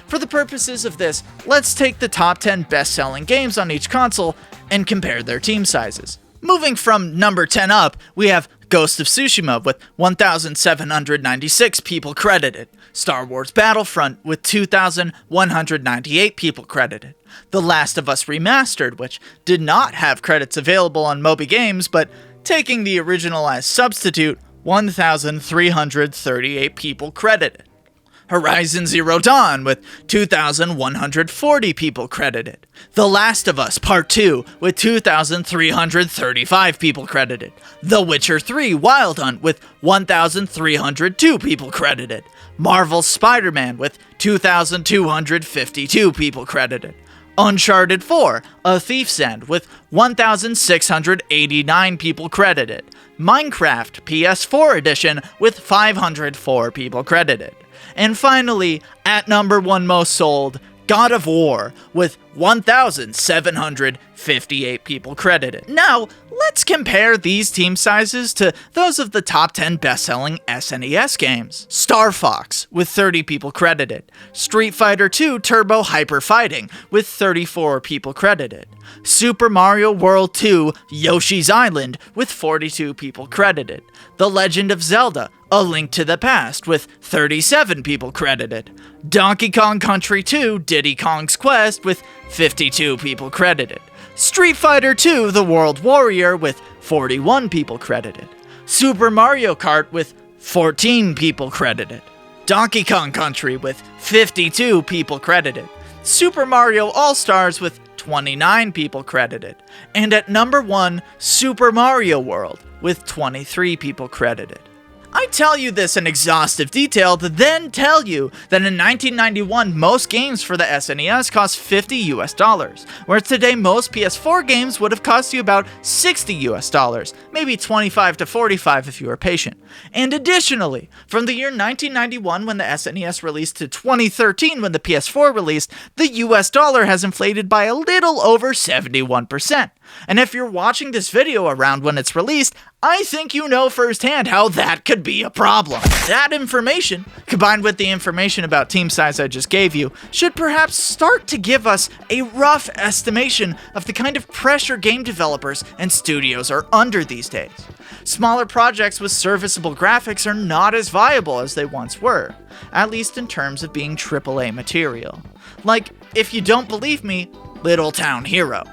For the purposes of this, let's take the top 10 best-selling games on each console and compare their team sizes. Moving from number 10 up, we have Ghost of Tsushima with 1,796 people credited, Star Wars Battlefront with 2,198 people credited, The Last of Us Remastered, which did not have credits available on Moby Games, but taking the original as substitute, 1,338 people credited. Horizon Zero Dawn with 2,140 people credited. The Last of Us Part 2 with 2,335 people credited. The Witcher 3 Wild Hunt with 1,302 people credited. Marvel's Spider-Man with 2,252 people credited. Uncharted 4 A Thief's End with 1,689 people credited. Minecraft PS4 Edition with 504 people credited. And finally, at number 1 most sold, God of War, with 1,758 people credited. Now, let's compare these team sizes to those of the top 10 best-selling SNES games. Star Fox, with 30 people credited. Street Fighter II Turbo Hyper Fighting, with 34 people credited. Super Mario World 2 Yoshi's Island, with 42 people credited. The Legend of Zelda A Link to the Past, with 37 people credited. Donkey Kong Country 2 Diddy Kong's Quest, with 52 people credited. Street Fighter II The World Warrior, with 41 people credited. Super Mario Kart, with 14 people credited. Donkey Kong Country, with 52 people credited. Super Mario All-Stars, with 29 people credited. And at number 1, Super Mario World, with 23 people credited. I tell you this in exhaustive detail to then tell you that in 1991, most games for the SNES cost $50 whereas today most PS4 games would have cost you about $60 maybe 25 to 45 if you were patient. And additionally, from the year 1991 when the SNES released to 2013 when the PS4 released, the US dollar has inflated by a little over 71%. And if you're watching this video around when it's released, I think you know firsthand how that could be a problem. That information, combined with the information about team size I just gave you, should perhaps start to give us a rough estimation of the kind of pressure game developers and studios are under these days. Smaller projects with serviceable graphics are not as viable as they once were, at least in terms of being AAA material. Like, if you don't believe me, Little Town Hero.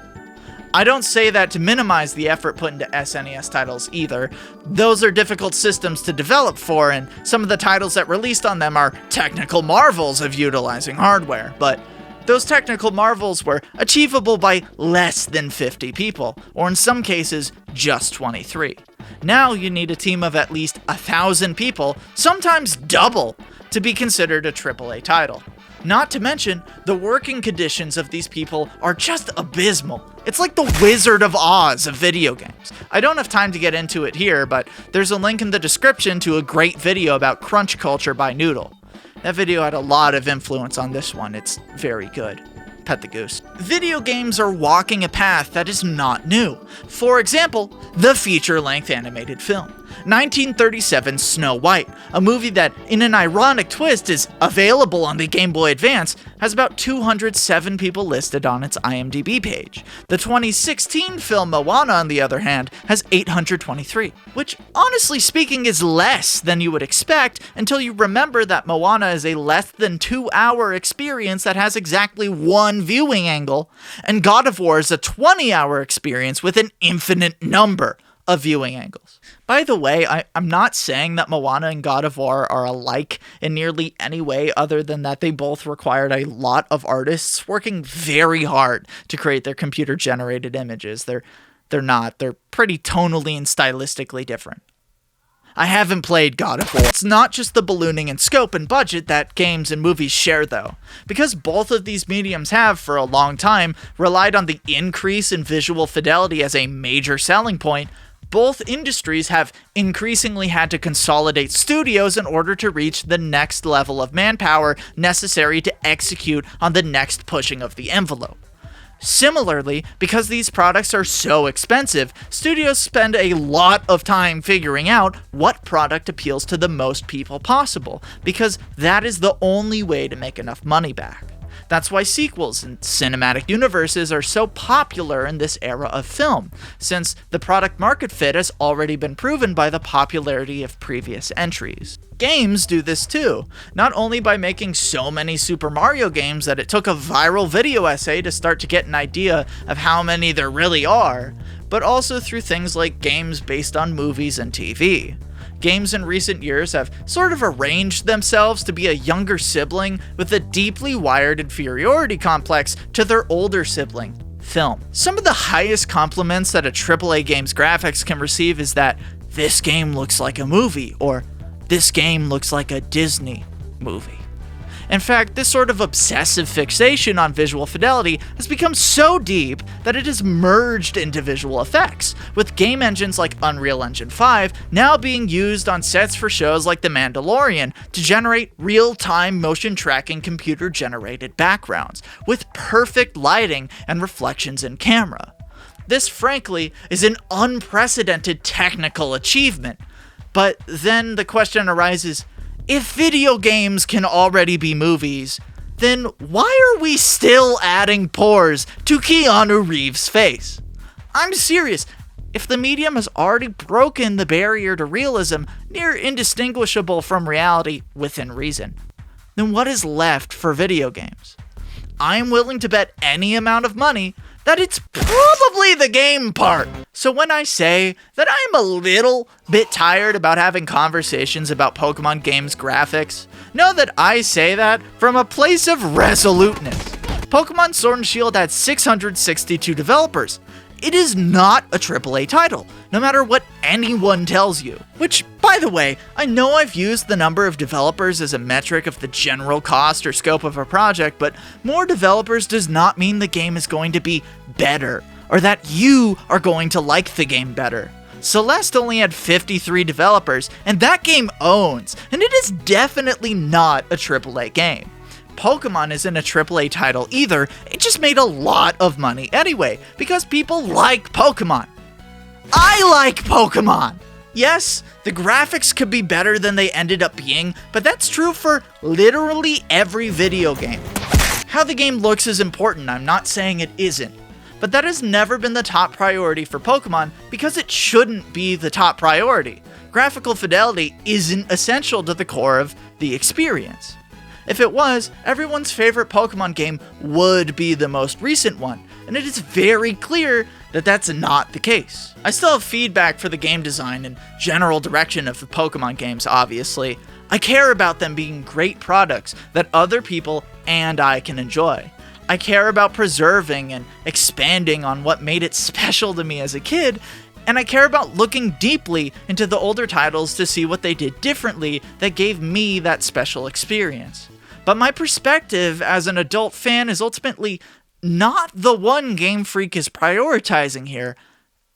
I don't say that to minimize the effort put into SNES titles either. Those are difficult systems to develop for, and some of the titles that released on them are technical marvels of utilizing hardware, but those technical marvels were achievable by less than 50 people, or in some cases, just 23. Now you need a team of at least 1,000 people, sometimes double, to be considered a AAA title. Not to mention, the working conditions of these people are just abysmal. It's like the Wizard of Oz of video games. I don't have time to get into it here, but there's a link in the description to a great video about crunch culture by Noodle. That video had a lot of influence on this one. It's very good. Pet the goose. Video games are walking a path that is not new. For example, the feature-length animated film. 1937's Snow White, a movie that, in an ironic twist, is available on the Game Boy Advance, has about 207 people listed on its IMDb page. The 2016 film Moana, on the other hand, has 823, which, honestly speaking, is less than you would expect until you remember that Moana is a less than 2-hour experience that has exactly one viewing angle, and God of War is a 20-hour experience with an infinite number of viewing angles. By the way, I'm not saying that Moana and God of War are alike in nearly any way other than that they both required a lot of artists working very hard to create their computer-generated images. They're not. They're pretty tonally and stylistically different. I haven't played God of War. It's not just the ballooning in scope and budget that games and movies share, though. Because both of these mediums have, for a long time, relied on the increase in visual fidelity as a major selling point, both industries have increasingly had to consolidate studios in order to reach the next level of manpower necessary to execute on the next pushing of the envelope. Similarly, because these products are so expensive, studios spend a lot of time figuring out what product appeals to the most people possible, because that is the only way to make enough money back. That's why sequels and cinematic universes are so popular in this era of film, since the product market fit has already been proven by the popularity of previous entries. Games do this too, not only by making so many Super Mario games that it took a viral video essay to start to get an idea of how many there really are, but also through things like games based on movies and TV. Games in recent years have sort of arranged themselves to be a younger sibling with a deeply wired inferiority complex to their older sibling, film. Some of the highest compliments that a AAA game's graphics can receive is that this game looks like a movie, or this game looks like a Disney movie. In fact, this sort of obsessive fixation on visual fidelity has become so deep that it has merged into visual effects, with game engines like Unreal Engine 5 now being used on sets for shows like The Mandalorian to generate real-time motion tracking computer-generated backgrounds, with perfect lighting and reflections in camera. This, frankly, is an unprecedented technical achievement. But then the question arises, if video games can already be movies, then why are we still adding pores to Keanu Reeves' face? I'm serious. If the medium has already broken the barrier to realism, near indistinguishable from reality within reason, then what is left for video games? I'm willing to bet any amount of money that it's probably the game part. So when I say that I'm a little bit tired about having conversations about Pokemon games graphics, know that I say that from a place of resoluteness. Pokemon Sword and Shield had 662 developers. It is not a AAA title, no matter what anyone tells you. Which, by the way, I know I've used the number of developers as a metric of the general cost or scope of a project, but more developers does not mean the game is going to be better, or that you are going to like the game better. Celeste only had 53 developers, and that game owns, and it is definitely not a AAA game. Pokemon isn't a AAA title either, it just made a lot of money anyway, because people like Pokemon. I like Pokemon! Yes, the graphics could be better than they ended up being, but that's true for literally every video game. How the game looks is important, I'm not saying it isn't. But that has never been the top priority for Pokemon because it shouldn't be the top priority. Graphical fidelity isn't essential to the core of the experience. If it was, everyone's favorite Pokemon game would be the most recent one, and it is very clear that that's not the case. I still have feedback for the game design and general direction of the Pokemon games, obviously. I care about them being great products that other people and I can enjoy. I care about preserving and expanding on what made it special to me as a kid, and I care about looking deeply into the older titles to see what they did differently that gave me that special experience. But my perspective as an adult fan is ultimately not the one Game Freak is prioritizing here,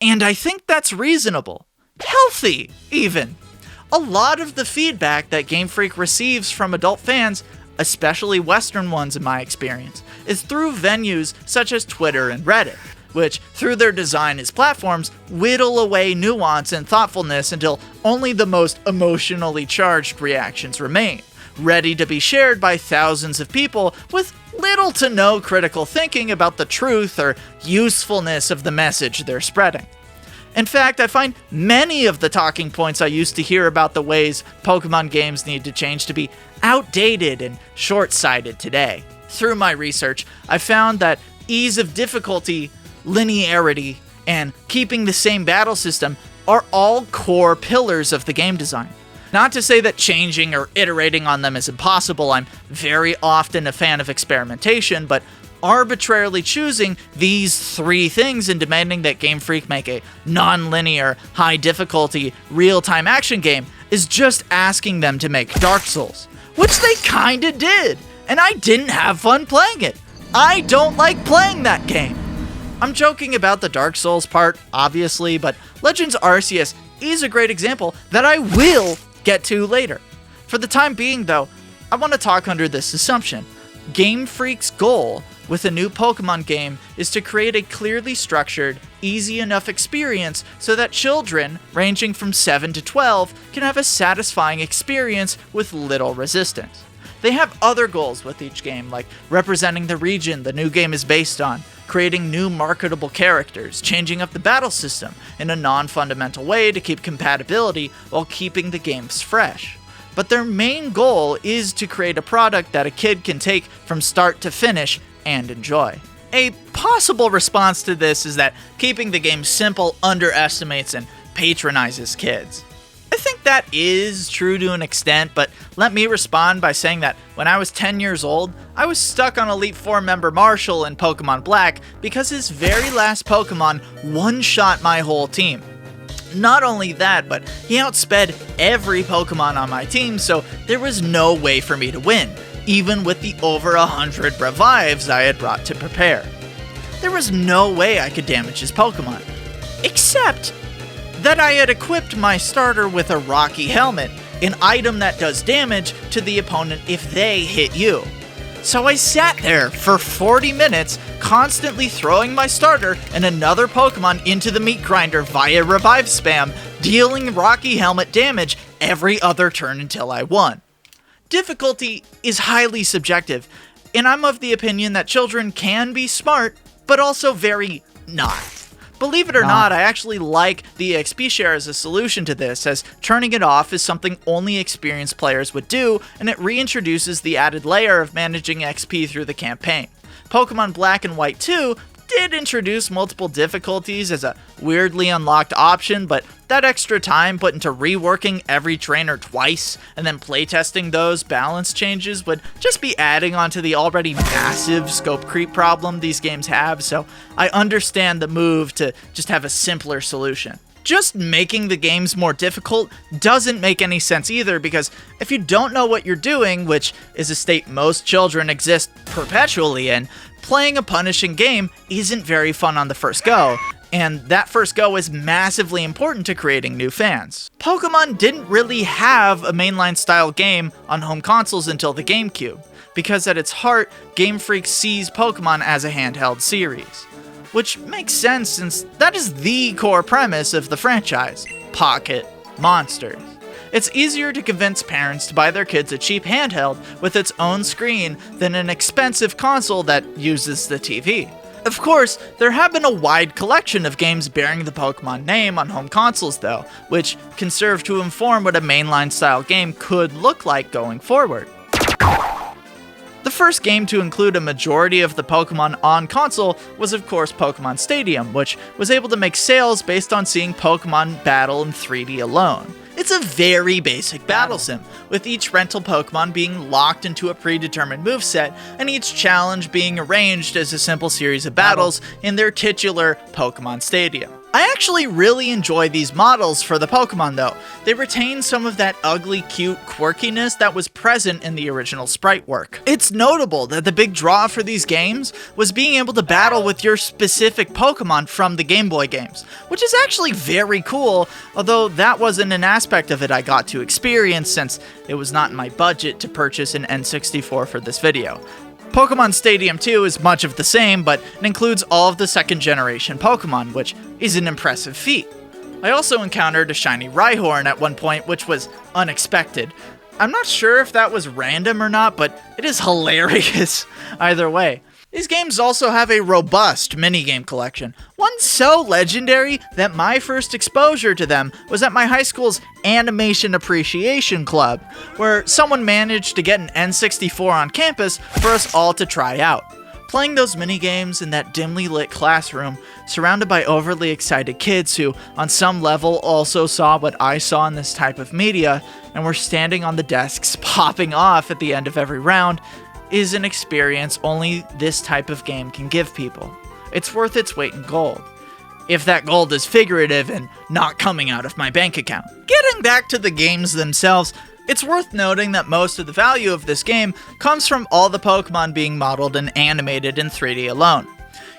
and I think that's reasonable. Healthy, even. A lot of the feedback that Game Freak receives from adult fans, especially Western ones in my experience, is through venues such as Twitter and Reddit, which, through their design as platforms, whittle away nuance and thoughtfulness until only the most emotionally charged reactions remain, ready to be shared by thousands of people with little to no critical thinking about the truth or usefulness of the message they're spreading. In fact, I find many of the talking points I used to hear about the ways Pokemon games need to change to be outdated and short-sighted today. Through my research, I found that ease of difficulty, linearity, and keeping the same battle system are all core pillars of the game design. Not to say that changing or iterating on them is impossible, I'm very often a fan of experimentation, but arbitrarily choosing these three things and demanding that Game Freak make a non-linear, high-difficulty, real-time action game is just asking them to make Dark Souls, which they kinda did, and I didn't have fun playing it. I don't like playing that game. I'm joking about the Dark Souls part, obviously, but Legends Arceus is a great example that I will get to later. For the time being, though, I want to talk under this assumption. Game Freak's goal with a new Pokemon game is to create a clearly structured, easy enough experience so that children, ranging from 7 to 12, can have a satisfying experience with little resistance. They have other goals with each game, like representing the region the new game is based on, creating new marketable characters, changing up the battle system in a non-fundamental way to keep compatibility while keeping the games fresh. But their main goal is to create a product that a kid can take from start to finish and enjoy. A possible response to this is that keeping the game simple underestimates and patronizes kids. I think that is true to an extent, but let me respond by saying that when I was 10 years old, I was stuck on Elite Four member Marshall in Pokemon Black because his very last Pokemon one-shot my whole team. Not only that, but he outsped every Pokemon on my team, so there was no way for me to win, even with the over 100 revives I had brought to prepare. There was no way I could damage his Pokemon. Except that I had equipped my starter with a Rocky Helmet, an item that does damage to the opponent if they hit you. So I sat there for 40 minutes, constantly throwing my starter and another Pokemon into the meat grinder via revive spam, dealing Rocky Helmet damage every other turn until I won. Difficulty is highly subjective, and I'm of the opinion that children can be smart, but also very not. Believe it or not, I actually like the EXP share as a solution to this, as turning it off is something only experienced players would do, and it reintroduces the added layer of managing XP through the campaign. Pokemon Black and White 2 did introduce multiple difficulties as a weirdly unlocked option, but that extra time put into reworking every trainer twice and then playtesting those balance changes would just be adding onto the already massive scope creep problem these games have, so I understand the move to just have a simpler solution. Just making the games more difficult doesn't make any sense either, because if you don't know what you're doing, which is a state most children exist perpetually in, playing a punishing game isn't very fun on the first go, and that first go is massively important to creating new fans. Pokemon didn't really have a mainline-style game on home consoles until the GameCube, because at its heart, Game Freak sees Pokemon as a handheld series. Which makes sense since that is the core premise of the franchise: pocket monsters. It's easier to convince parents to buy their kids a cheap handheld with its own screen than an expensive console that uses the TV. Of course, there have been a wide collection of games bearing the Pokemon name on home consoles though, which can serve to inform what a mainline-style game could look like going forward. The first game to include a majority of the Pokemon on console was of course Pokemon Stadium, which was able to make sales based on seeing Pokemon battle in 3D alone. It's a very basic battle sim, with each rental Pokemon being locked into a predetermined moveset, and each challenge being arranged as a simple series of battles in their titular Pokemon Stadium. I actually really enjoy these models for the Pokemon though. They retain some of that ugly, cute quirkiness that was present in the original sprite work. It's notable that the big draw for these games was being able to battle with your specific Pokemon from the Game Boy games, which is actually very cool, although that wasn't an aspect of it I got to experience since it was not in my budget to purchase an N64 for this video. Pokemon Stadium 2 is much of the same, but it includes all of the second generation Pokemon, which is an impressive feat. I also encountered a shiny Rhyhorn at one point, which was unexpected. I'm not sure if that was random or not, but it is hilarious either way. These games also have a robust minigame collection, one so legendary that my first exposure to them was at my high school's Animation Appreciation Club, where someone managed to get an N64 on campus for us all to try out. Playing those minigames in that dimly lit classroom, surrounded by overly excited kids who, on some level, also saw what I saw in this type of media, and were standing on the desks popping off at the end of every round, is an experience only this type of game can give people. It's worth its weight in gold. If that gold is figurative and not coming out of my bank account. Getting back to the games themselves, it's worth noting that most of the value of this game comes from all the Pokemon being modeled and animated in 3D alone.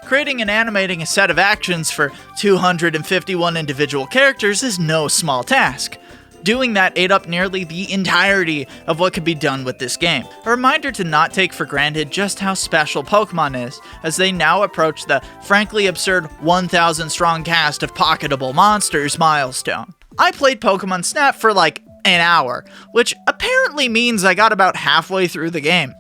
Creating and animating a set of actions for 251 individual characters is no small task. Doing that ate up nearly the entirety of what could be done with this game. A reminder to not take for granted just how special Pokemon is, as they now approach the frankly absurd 1,000 strong cast of pocketable monsters milestone. I played Pokemon Snap for like an hour, which apparently means I got about halfway through the game.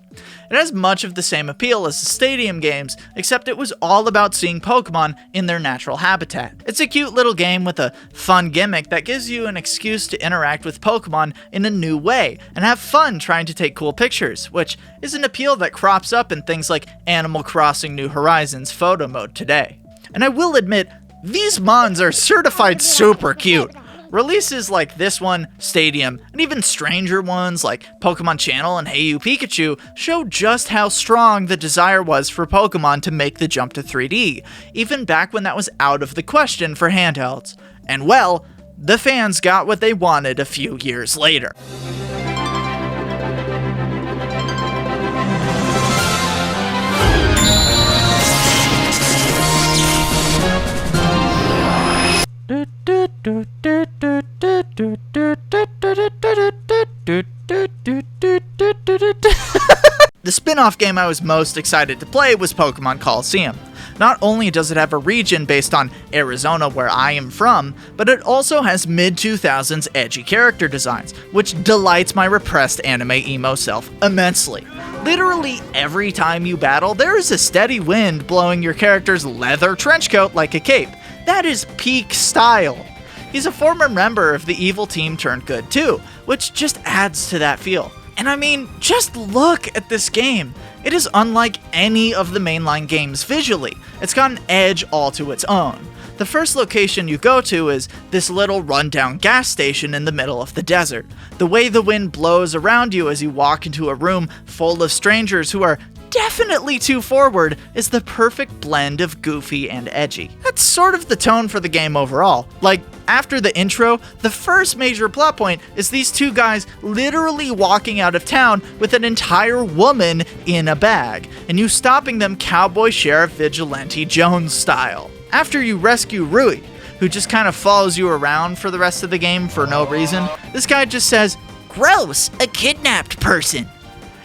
It has much of the same appeal as the Stadium games, except it was all about seeing Pokemon in their natural habitat. It's a cute little game with a fun gimmick that gives you an excuse to interact with Pokemon in a new way, and have fun trying to take cool pictures, which is an appeal that crops up in things like Animal Crossing New Horizons photo mode today. And I will admit, these mons are certified super cute. Releases like this one, Stadium, and even stranger ones like Pokemon Channel and Hey You Pikachu show just how strong the desire was for Pokemon to make the jump to 3D, even back when that was out of the question for handhelds. And well, the fans got what they wanted a few years later. The spin-off game I was most excited to play was Pokemon Coliseum. Not only does it have a region based on Arizona, where I am from, but it also has mid-2000s edgy character designs, which delights my repressed anime emo self immensely. Literally every time you battle, there is a steady wind blowing your character's leather trenchcoat like a cape. That is peak style. He's a former member of the evil team turned good too, which just adds to that feel. And I mean, just look at this game. It is unlike any of the mainline games visually. It's got an edge all to its own. The first location you go to is this little rundown gas station in the middle of the desert. The way the wind blows around you as you walk into a room full of strangers who are definitely too forward is the perfect blend of goofy and edgy. That's sort of the tone for the game overall. Like, after the intro, the first major plot point is these two guys literally walking out of town with an entire woman in a bag, and you stopping them Cowboy Sheriff Vigilante Jones style. After you rescue Rui, who just kind of follows you around for the rest of the game for no reason, this guy just says, "Gross, a kidnapped person."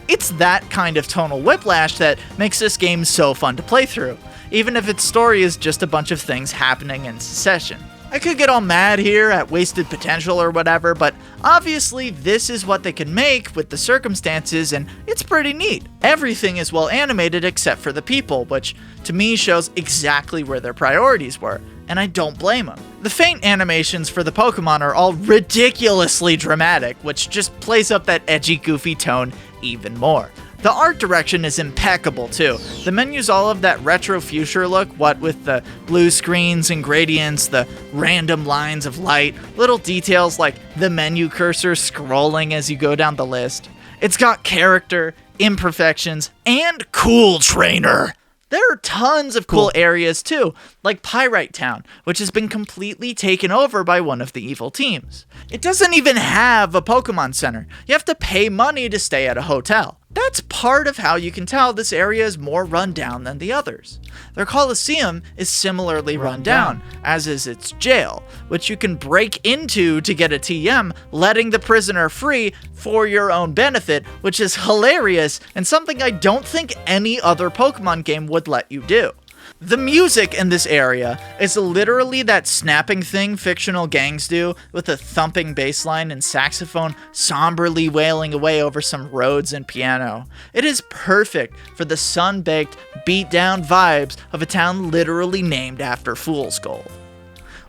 It's that kind of tonal whiplash that makes this game so fun to play through, even if its story is just a bunch of things happening in succession. I could get all mad here at wasted potential or whatever, but obviously this is what they can make with the circumstances, and it's pretty neat. Everything is well animated except for the people, which to me shows exactly where their priorities were, and I don't blame them. The faint animations for the Pokemon are all ridiculously dramatic, which just plays up that edgy, goofy tone even more. The art direction is impeccable too. The menu's all of that retro fuchsia look, what with the blue screens and gradients, the random lines of light, little details like the menu cursor scrolling as you go down the list. It's got character, imperfections, and cool trainer. There are tons of cool areas too, like Pyrite Town, which has been completely taken over by one of the evil teams. It doesn't even have a Pokemon Center. You have to pay money to stay at a hotel. That's part of how you can tell this area is more run down than the others. Their Coliseum is similarly run down, as is its jail, which you can break into to get a TM, letting the prisoner free for your own benefit, which is hilarious and something I don't think any other Pokemon game would let you do. The music in this area is literally that snapping thing fictional gangs do, with a thumping bass line and saxophone somberly wailing away over some Rhodes and piano. It is perfect for the sun-baked, beat-down vibes of a town literally named after Fool's Gold.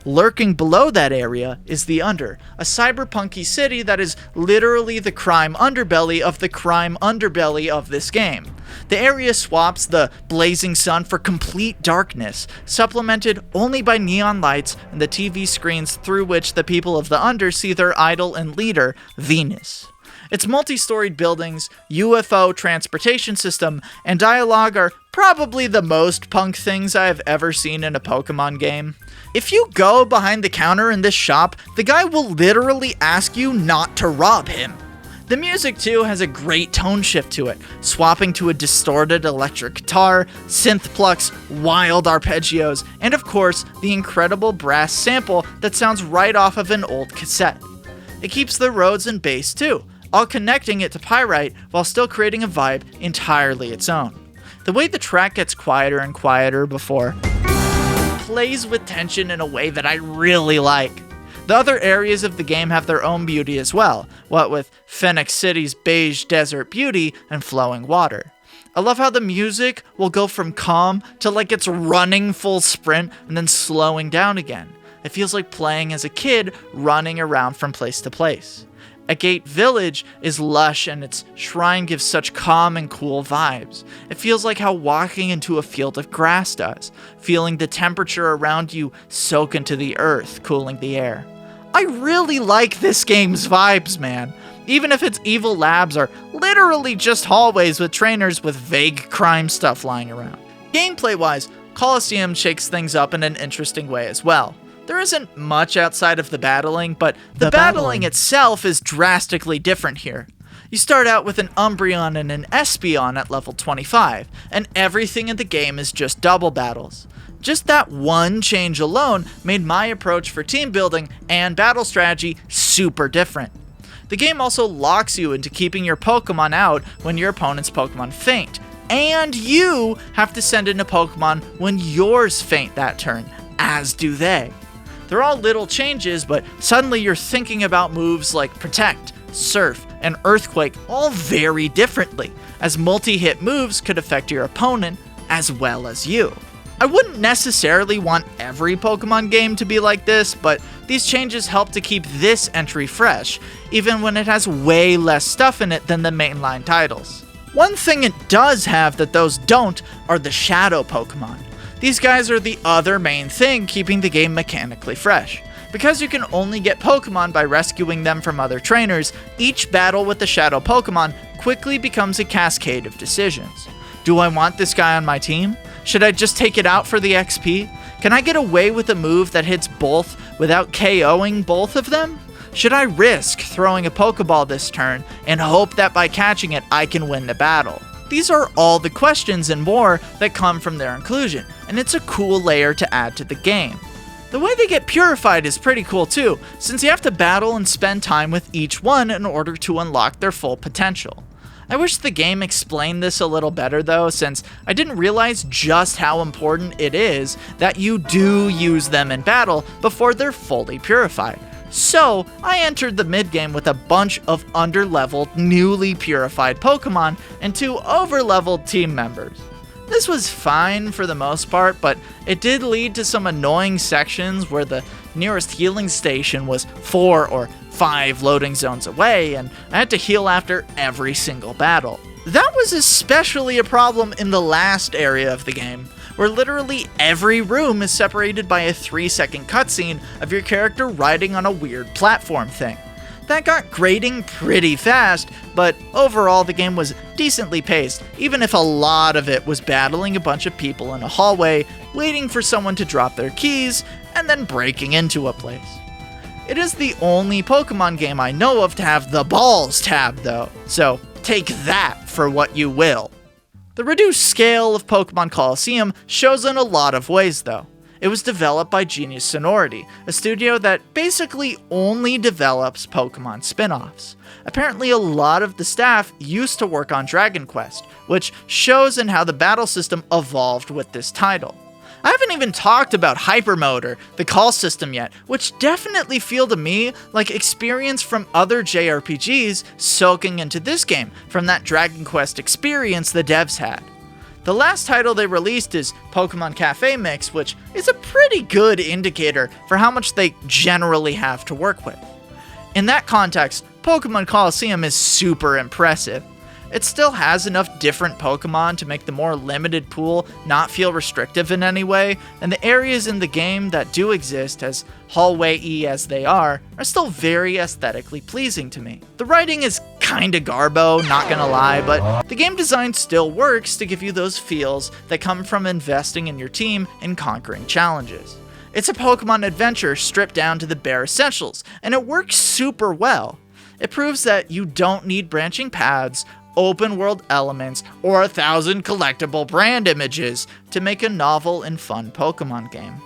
Lurking below that area is the Under, a cyberpunky city that is literally the crime underbelly of the crime underbelly of this game. The area swaps the blazing sun for complete darkness, supplemented only by neon lights and the TV screens through which the people of the Under see their idol and leader, Venus. Its multi-storied buildings, UFO transportation system, and dialogue are probably the most punk things I have ever seen in a Pokemon game. If you go behind the counter in this shop, the guy will literally ask you not to rob him. The music too has a great tone shift to it, swapping to a distorted electric guitar, synth plucks, wild arpeggios, and of course, the incredible brass sample that sounds right off of an old cassette. It keeps the roads and base too, all connecting it to Pyrite while still creating a vibe entirely its own. The way the track gets quieter and quieter before plays with tension in a way that I really like. The other areas of the game have their own beauty as well, what with Phoenix City's beige desert beauty and flowing water. I love how the music will go from calm to like it's running full sprint and then slowing down again. It feels like playing as a kid running around from place to place. Agate Village is lush and its shrine gives such calm and cool vibes. It feels like how walking into a field of grass does, feeling the temperature around you soak into the earth, cooling the air. I really like this game's vibes, man. Even if its evil labs are literally just hallways with trainers with vague crime stuff lying around. Gameplay-wise, Colosseum shakes things up in an interesting way as well. There isn't much outside of the battling, but the battling itself is drastically different here. You start out with an Umbreon and an Espeon at level 25, and everything in the game is just double battles. Just that one change alone made my approach for team building and battle strategy super different. The game also locks you into keeping your Pokemon out when your opponent's Pokemon faint, and you have to send in a Pokemon when yours faint that turn, as do they. They're all little changes, but suddenly you're thinking about moves like Protect, Surf, and Earthquake all very differently, as multi-hit moves could affect your opponent as well as you. I wouldn't necessarily want every Pokemon game to be like this, but these changes help to keep this entry fresh, even when it has way less stuff in it than the mainline titles. One thing it does have that those don't are the Shadow Pokemon. These guys are the other main thing keeping the game mechanically fresh. Because you can only get Pokemon by rescuing them from other trainers, each battle with the Shadow Pokemon quickly becomes a cascade of decisions. Do I want this guy on my team? Should I just take it out for the XP? Can I get away with a move that hits both without KOing both of them? Should I risk throwing a Pokeball this turn and hope that by catching it I can win the battle? These are all the questions and more that come from their inclusion, and it's a cool layer to add to the game. The way they get purified is pretty cool too, since you have to battle and spend time with each one in order to unlock their full potential. I wish the game explained this a little better though, since I didn't realize just how important it is that you do use them in battle before they're fully purified. So, I entered the mid-game with a bunch of under-leveled, newly purified Pokemon and 2 over-leveled team members. This was fine for the most part, but it did lead to some annoying sections where the nearest healing station was 4 or 5 loading zones away, and I had to heal after every single battle. That was especially a problem in the last area of the game, where literally every room is separated by a 3-second cutscene of your character riding on a weird platform thing. That got grating pretty fast, but overall the game was decently paced, even if a lot of it was battling a bunch of people in a hallway, waiting for someone to drop their keys, and then breaking into a place. It is the only Pokemon game I know of to have the Balls tab though, so take that for what you will. The reduced scale of Pokemon Colosseum shows in a lot of ways though. It was developed by Genius Sonority, a studio that basically only develops Pokemon spin-offs. Apparently a lot of the staff used to work on Dragon Quest, which shows in how the battle system evolved with this title. I haven't even talked about Hyper Mode or the call system yet, which definitely feel to me like experience from other JRPGs soaking into this game from that Dragon Quest experience the devs had. The last title they released is Pokemon Cafe Mix, which is a pretty good indicator for how much they generally have to work with. In that context, Pokemon Colosseum is super impressive. It still has enough different Pokemon to make the more limited pool not feel restrictive in any way, and the areas in the game that do exist, as hallway-y as they are still very aesthetically pleasing to me. The writing is kinda garbo, not gonna lie, but the game design still works to give you those feels that come from investing in your team and conquering challenges. It's a Pokemon adventure stripped down to the bare essentials, and it works super well. It proves that you don't need branching paths, open world elements, or 1,000 collectible brand images to make a novel and fun Pokemon game.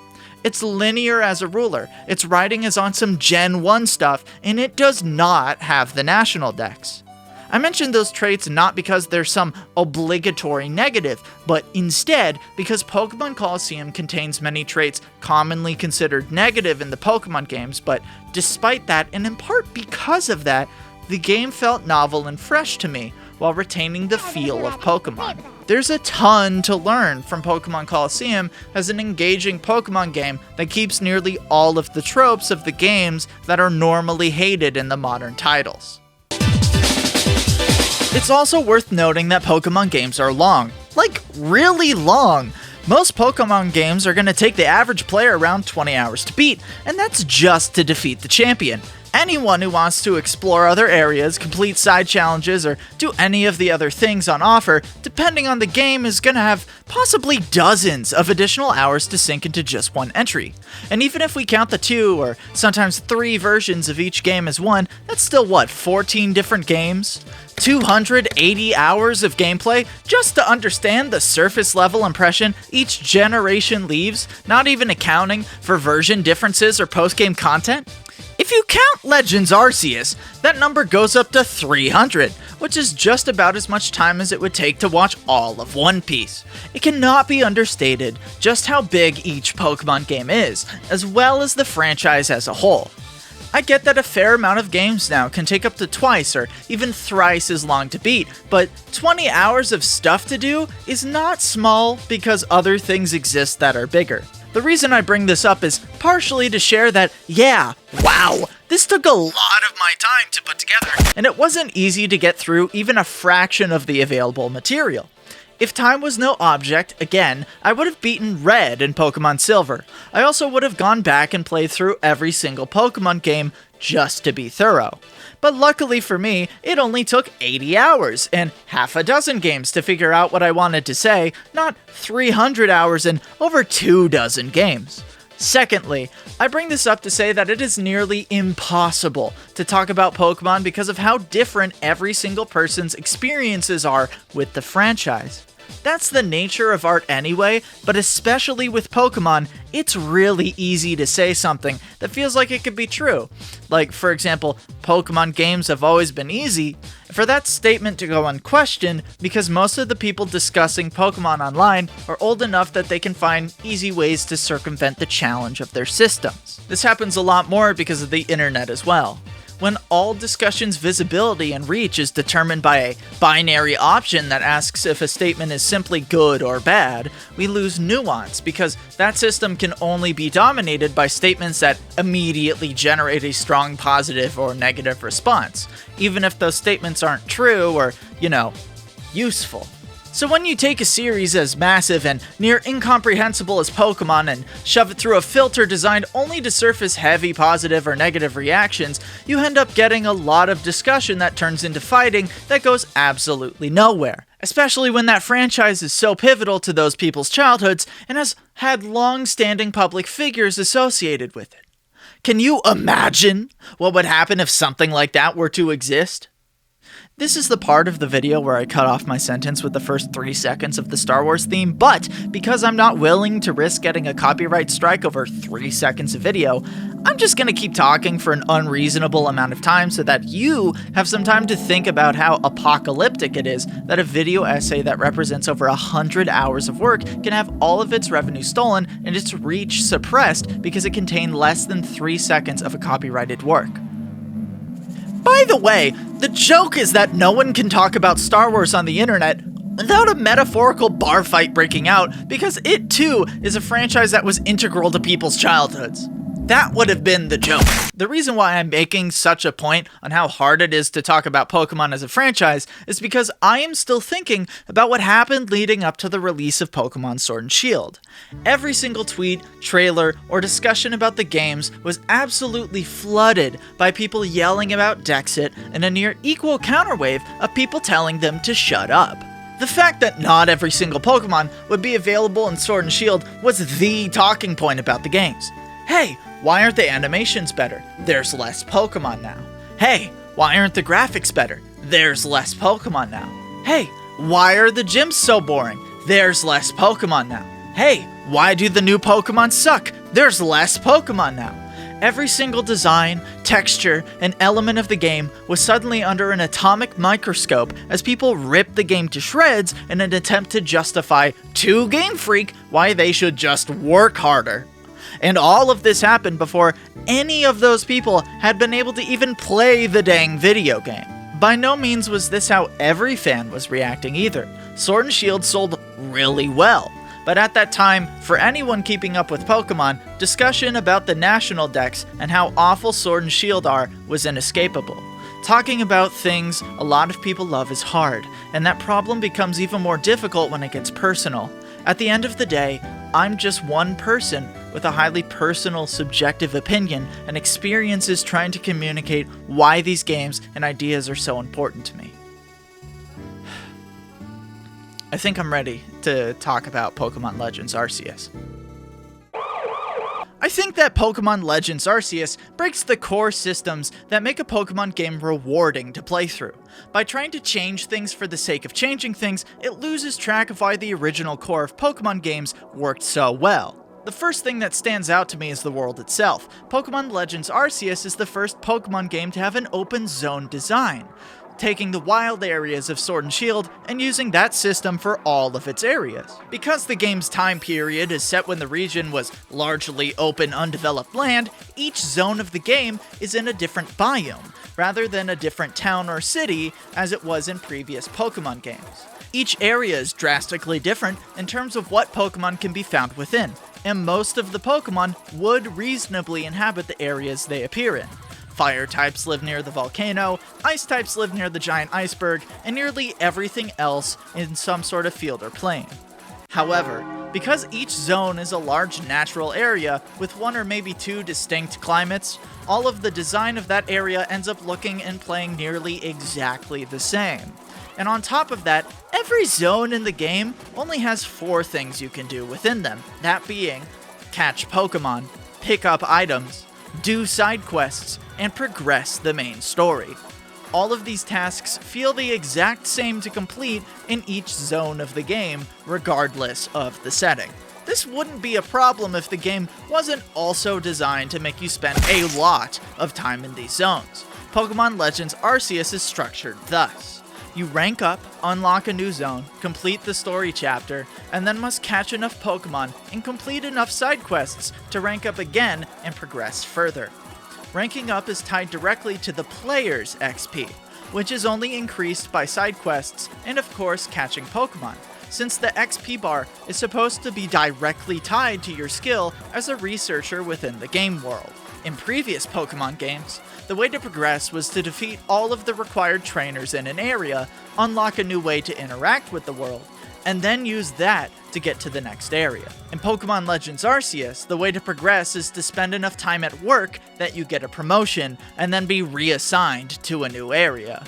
It's linear as a ruler, its writing is on some Gen 1 stuff, and it does not have the national dex. I mentioned those traits not because they're some obligatory negative, but instead because Pokemon Colosseum contains many traits commonly considered negative in the Pokemon games, but despite that, and in part because of that, the game felt novel and fresh to me, while retaining the feel of Pokemon. There's a ton to learn from Pokemon Colosseum as an engaging Pokemon game that keeps nearly all of the tropes of the games that are normally hated in the modern titles. It's also worth noting that Pokemon games are long. Like, really long. Most Pokemon games are going to take the average player around 20 hours to beat, and that's just to defeat the champion. Anyone who wants to explore other areas, complete side challenges, or do any of the other things on offer, depending on the game, is going to have possibly dozens of additional hours to sink into just one entry. And even if we count the 2 or sometimes 3 versions of each game as one, that's still 14 different games? 280 hours of gameplay just to understand the surface level impression each generation leaves, not even accounting for version differences or post-game content? If you count Legends Arceus, that number goes up to 300, which is just about as much time as it would take to watch all of One Piece. It cannot be understated just how big each Pokemon game is, as well as the franchise as a whole. I get that a fair amount of games now can take up to twice or even thrice as long to beat, but 20 hours of stuff to do is not small because other things exist that are bigger. The reason I bring this up is partially to share that, wow, this took a lot of my time to put together, and it wasn't easy to get through even a fraction of the available material. If time was no object, again, I would have beaten Red in Pokemon Silver. I also would have gone back and played through every single Pokemon game just to be thorough. But luckily for me, it only took 80 hours and half a dozen games to figure out what I wanted to say, not 300 hours and over 2 dozen games. Secondly, I bring this up to say that it is nearly impossible to talk about Pokemon because of how different every single person's experiences are with the franchise. That's the nature of art anyway, but especially with Pokemon, it's really easy to say something that feels like it could be true. Like, for example, Pokemon games have always been easy. For that statement to go unquestioned, because most of the people discussing Pokemon online are old enough that they can find easy ways to circumvent the challenge of their systems. This happens a lot more because of the internet as well. When all discussion's visibility and reach is determined by a binary option that asks if a statement is simply good or bad, we lose nuance because that system can only be dominated by statements that immediately generate a strong positive or negative response, even if those statements aren't true or, useful. So when you take a series as massive and near incomprehensible as Pokemon and shove it through a filter designed only to surface heavy positive or negative reactions, you end up getting a lot of discussion that turns into fighting that goes absolutely nowhere. Especially when that franchise is so pivotal to those people's childhoods and has had long-standing public figures associated with it. Can you imagine what would happen if something like that were to exist? This is the part of the video where I cut off my sentence with the first 3 seconds of the Star Wars theme, but because I'm not willing to risk getting a copyright strike over 3 seconds of video, I'm just gonna keep talking for an unreasonable amount of time so that you have some time to think about how apocalyptic it is that a video essay that represents over 100 hours of work can have all of its revenue stolen and its reach suppressed because it contained less than 3 seconds of a copyrighted work. By the way, the joke is that no one can talk about Star Wars on the internet without a metaphorical bar fight breaking out, because it too is a franchise that was integral to people's childhoods. That would have been the joke. The reason why I'm making such a point on how hard it is to talk about Pokemon as a franchise is because I am still thinking about what happened leading up to the release of Pokemon Sword and Shield. Every single tweet, trailer, or discussion about the games was absolutely flooded by people yelling about Dexit and a near equal counterwave of people telling them to shut up. The fact that not every single Pokemon would be available in Sword and Shield was the talking point about the games. Hey, why aren't the animations better? There's less Pokemon now. Hey, why aren't the graphics better? There's less Pokemon now. Hey, why are the gyms so boring? There's less Pokemon now. Hey, why do the new Pokemon suck? There's less Pokemon now. Every single design, texture, and element of the game was suddenly under an atomic microscope as people ripped the game to shreds in an attempt to justify to Game Freak why they should just work harder. And all of this happened before any of those people had been able to even play the dang video game. By no means was this how every fan was reacting either. Sword and Shield sold really well. But at that time, for anyone keeping up with Pokemon, discussion about the national decks and how awful Sword and Shield are was inescapable. Talking about things a lot of people love is hard, and that problem becomes even more difficult when it gets personal. At the end of the day, I'm just one person with a highly personal, subjective opinion and experiences trying to communicate why these games and ideas are so important to me. I think I'm ready to talk about Pokemon Legends Arceus. I think that Pokemon Legends Arceus breaks the core systems that make a Pokemon game rewarding to play through. By trying to change things for the sake of changing things, it loses track of why the original core of Pokemon games worked so well. The first thing that stands out to me is the world itself. Pokemon Legends Arceus is the first Pokemon game to have an open zone design, taking the wild areas of Sword and Shield and using that system for all of its areas. Because the game's time period is set when the region was largely open, undeveloped land, each zone of the game is in a different biome, rather than a different town or city as it was in previous Pokemon games. Each area is drastically different in terms of what Pokemon can be found within, and most of the Pokemon would reasonably inhabit the areas they appear in. Fire types live near the volcano, ice types live near the giant iceberg, and nearly everything else in some sort of field or plain. However, because each zone is a large natural area with one or maybe two distinct climates, all of the design of that area ends up looking and playing nearly exactly the same. And on top of that, every zone in the game only has 4 things you can do within them, that being catch Pokemon, pick up items, do side quests, and progress the main story. All of these tasks feel the exact same to complete in each zone of the game, regardless of the setting. This wouldn't be a problem if the game wasn't also designed to make you spend a lot of time in these zones. Pokemon Legends Arceus is structured thus. You rank up, unlock a new zone, complete the story chapter, and then must catch enough Pokemon and complete enough side quests to rank up again and progress further. Ranking up is tied directly to the player's XP, which is only increased by side quests and of course catching Pokemon, since the XP bar is supposed to be directly tied to your skill as a researcher within the game world. In previous Pokemon games, the way to progress was to defeat all of the required trainers in an area, unlock a new way to interact with the world, and then use that to get to the next area. In Pokemon Legends Arceus, the way to progress is to spend enough time at work that you get a promotion, and then be reassigned to a new area.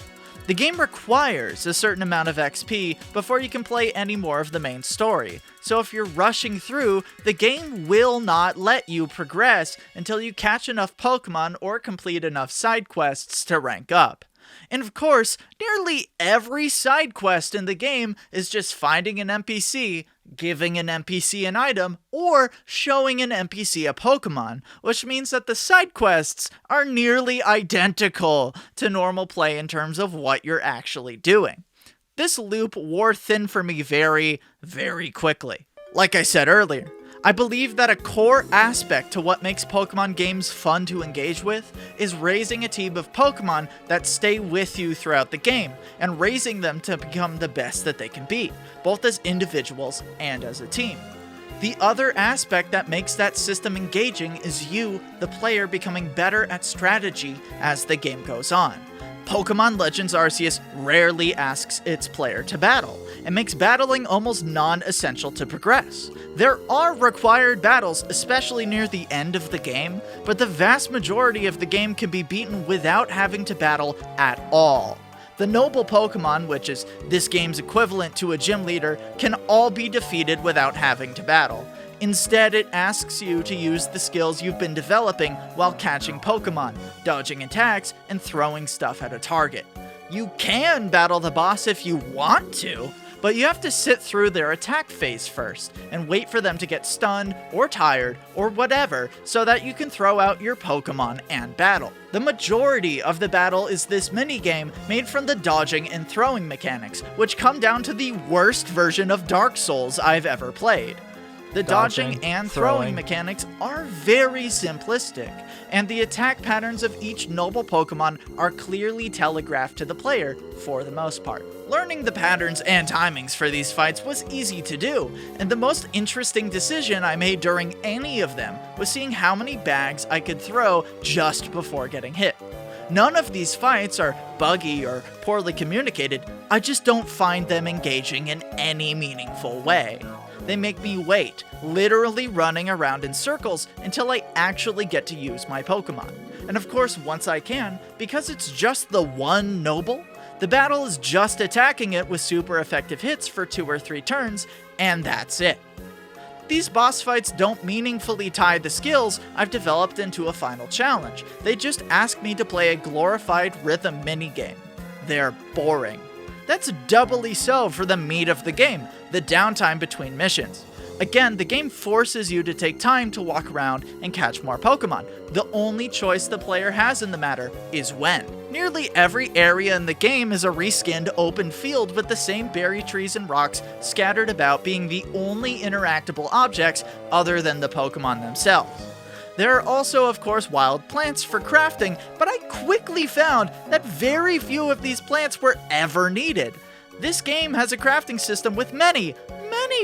The game requires a certain amount of XP before you can play any more of the main story, so if you're rushing through, the game will not let you progress until you catch enough Pokemon or complete enough side quests to rank up. And of course, nearly every side quest in the game is just finding an NPC, giving an NPC an item, or showing an NPC a Pokemon, which means that the side quests are nearly identical to normal play in terms of what you're actually doing. This loop wore thin for me very, very quickly. Like I said earlier, I believe that a core aspect to what makes Pokemon games fun to engage with is raising a team of Pokemon that stay with you throughout the game, and raising them to become the best that they can be, both as individuals and as a team. The other aspect that makes that system engaging is you, the player, becoming better at strategy as the game goes on. Pokemon Legends Arceus rarely asks its player to battle, and makes battling almost non-essential to progress. There are required battles, especially near the end of the game, but the vast majority of the game can be beaten without having to battle at all. The noble Pokemon, which is this game's equivalent to a gym leader, can all be defeated without having to battle. Instead, it asks you to use the skills you've been developing while catching Pokemon, dodging attacks, and throwing stuff at a target. You can battle the boss if you want to, but you have to sit through their attack phase first, and wait for them to get stunned, or tired, or whatever, so that you can throw out your Pokemon and battle. The majority of the battle is this minigame made from the dodging and throwing mechanics, which come down to the worst version of Dark Souls I've ever played. The dodging and throwing mechanics are very simplistic, and the attack patterns of each noble Pokemon are clearly telegraphed to the player for the most part. Learning the patterns and timings for these fights was easy to do, and the most interesting decision I made during any of them was seeing how many bags I could throw just before getting hit. None of these fights are buggy or poorly communicated, I just don't find them engaging in any meaningful way. They make me wait, literally running around in circles until I actually get to use my Pokemon. And of course, once I can, because it's just the one Noble, the battle is just attacking it with super effective hits for 2 or 3 turns, and that's it. These boss fights don't meaningfully tie the skills I've developed into a final challenge. They just ask me to play a glorified rhythm minigame. They're boring. That's doubly so for the meat of the game, the downtime between missions. Again, the game forces you to take time to walk around and catch more Pokemon. The only choice the player has in the matter is when. Nearly every area in the game is a reskinned open field with the same berry trees and rocks scattered about being the only interactable objects other than the Pokemon themselves. There are also, of course, wild plants for crafting, but I quickly found that very few of these plants were ever needed. This game has a crafting system with many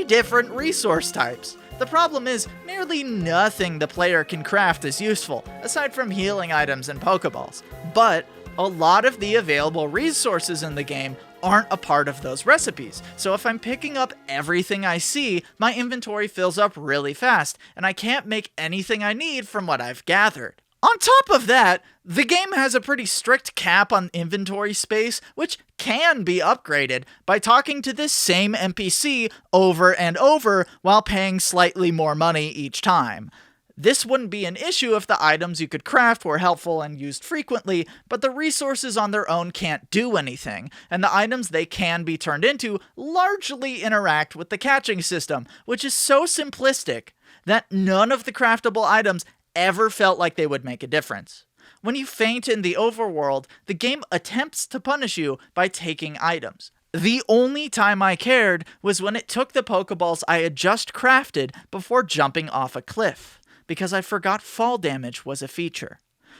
different resource types. The problem is, nearly nothing the player can craft is useful, aside from healing items and Pokeballs. But a lot of the available resources in the game aren't a part of those recipes, so if I'm picking up everything I see, my inventory fills up really fast, and I can't make anything I need from what I've gathered. On top of that, the game has a pretty strict cap on inventory space, which can be upgraded by talking to this same NPC over and over while paying slightly more money each time. This wouldn't be an issue if the items you could craft were helpful and used frequently, but the resources on their own can't do anything, and the items they can be turned into largely interact with the catching system, which is so simplistic that none of the craftable items ever felt like they would make a difference. When you faint in the overworld, the game attempts to punish you by taking items. The only time I cared was when it took the Pokeballs I had just crafted before jumping off a cliff, because I forgot fall damage was a feature.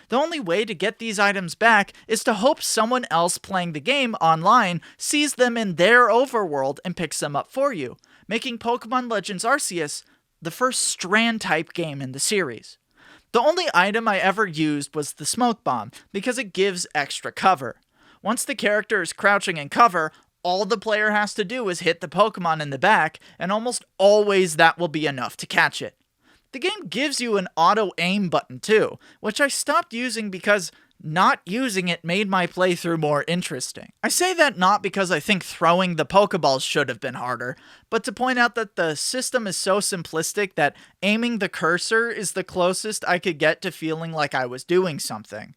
The only way to get these items back is to hope someone else playing the game online sees them in their overworld and picks them up for you, making Pokemon Legends Arceus the first Strand-type game in the series. The only item I ever used was the Smoke Bomb, because it gives extra cover. Once the character is crouching in cover, all the player has to do is hit the Pokemon in the back, and almost always that will be enough to catch it. The game gives you an auto-aim button too, which I stopped using because not using it made my playthrough more interesting. I say that not because I think throwing the Pokeballs should have been harder, but to point out that the system is so simplistic that aiming the cursor is the closest I could get to feeling like I was doing something.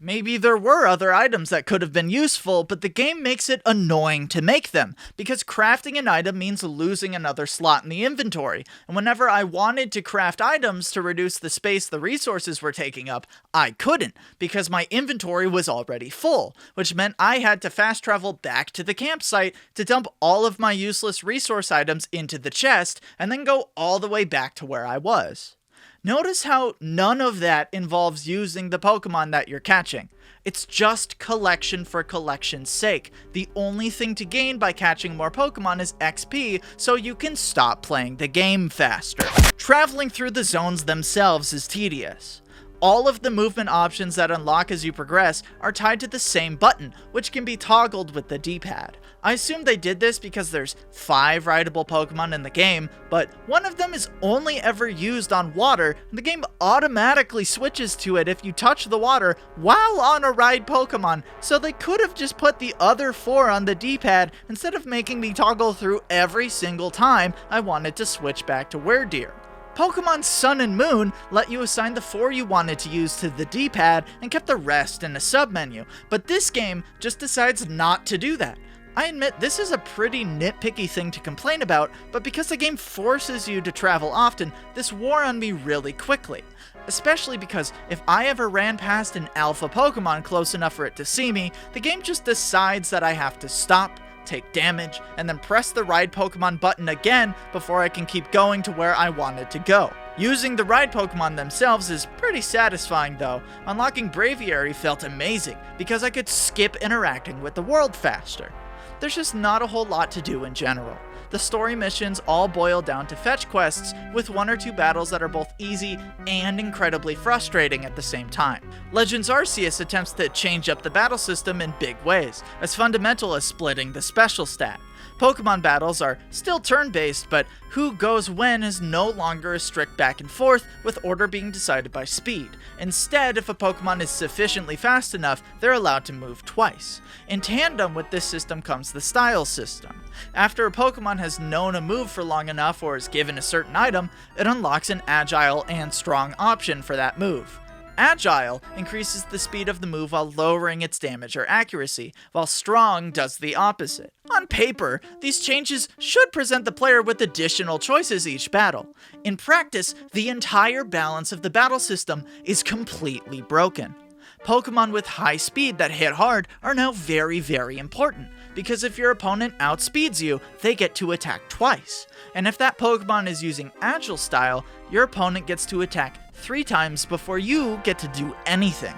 Maybe there were other items that could have been useful, but the game makes it annoying to make them, because crafting an item means losing another slot in the inventory, and whenever I wanted to craft items to reduce the space the resources were taking up, I couldn't, because my inventory was already full, which meant I had to fast travel back to the campsite to dump all of my useless resource items into the chest, and then go all the way back to where I was. Notice how none of that involves using the Pokemon that you're catching. It's just collection for collection's sake. The only thing to gain by catching more Pokemon is XP, so you can stop playing the game faster. Traveling through the zones themselves is tedious. All of the movement options that unlock as you progress are tied to the same button, which can be toggled with the D-pad. I assume they did this because there's 5 rideable Pokemon in the game, but one of them is only ever used on water, and the game automatically switches to it if you touch the water while on a ride Pokemon, so they could have just put the other 4 on the D-pad instead of making me toggle through every single time I wanted to switch back to Weredeer. Pokemon Sun and Moon let you assign the 4 you wanted to use to the D-pad and kept the rest in a submenu, but this game just decides not to do that. I admit this is a pretty nitpicky thing to complain about, but because the game forces you to travel often, this wore on me really quickly. Especially because if I ever ran past an alpha Pokemon close enough for it to see me, the game just decides that I have to stop, take damage, and then press the ride Pokemon button again before I can keep going to where I wanted to go. Using the ride Pokemon themselves is pretty satisfying though. Unlocking Braviary felt amazing because I could skip interacting with the world faster. There's just not a whole lot to do in general. The story missions all boil down to fetch quests with 1 or 2 battles that are both easy and incredibly frustrating at the same time. Legends Arceus attempts to change up the battle system in big ways, as fundamental as splitting the special stat. Pokemon battles are still turn-based, but who goes when is no longer a strict back and forth, with order being decided by speed. Instead, if a Pokemon is sufficiently fast enough, they're allowed to move twice. In tandem with this system comes the style system. After a Pokemon has known a move for long enough or is given a certain item, it unlocks an agile and strong option for that move. Agile increases the speed of the move while lowering its damage or accuracy, while Strong does the opposite. On paper, these changes should present the player with additional choices each battle. In practice, the entire balance of the battle system is completely broken. Pokemon with high speed that hit hard are now very, very important, because if your opponent outspeeds you, they get to attack twice. And if that Pokemon is using Agile style, your opponent gets to attack 3 times before you get to do anything.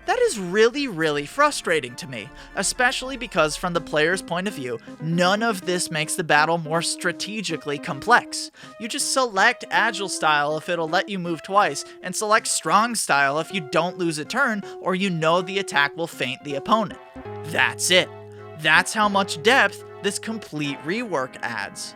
That is really, really frustrating to me, especially because from the player's point of view, none of this makes the battle more strategically complex. You just select Agile style if it'll let you move twice, and select Strong style if you don't lose a turn or you know the attack will feint the opponent. That's it. That's how much depth this complete rework adds.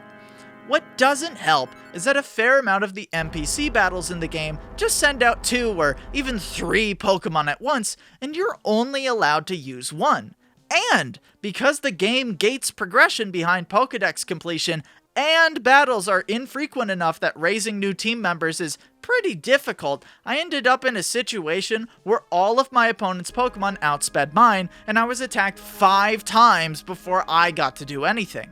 What doesn't help is that a fair amount of the NPC battles in the game just send out 2 or even 3 Pokemon at once, and you're only allowed to use 1. And because the game gates progression behind Pokedex completion, and battles are infrequent enough that raising new team members is pretty difficult, I ended up in a situation where all of my opponent's Pokemon outsped mine, and I was attacked 5 times before I got to do anything.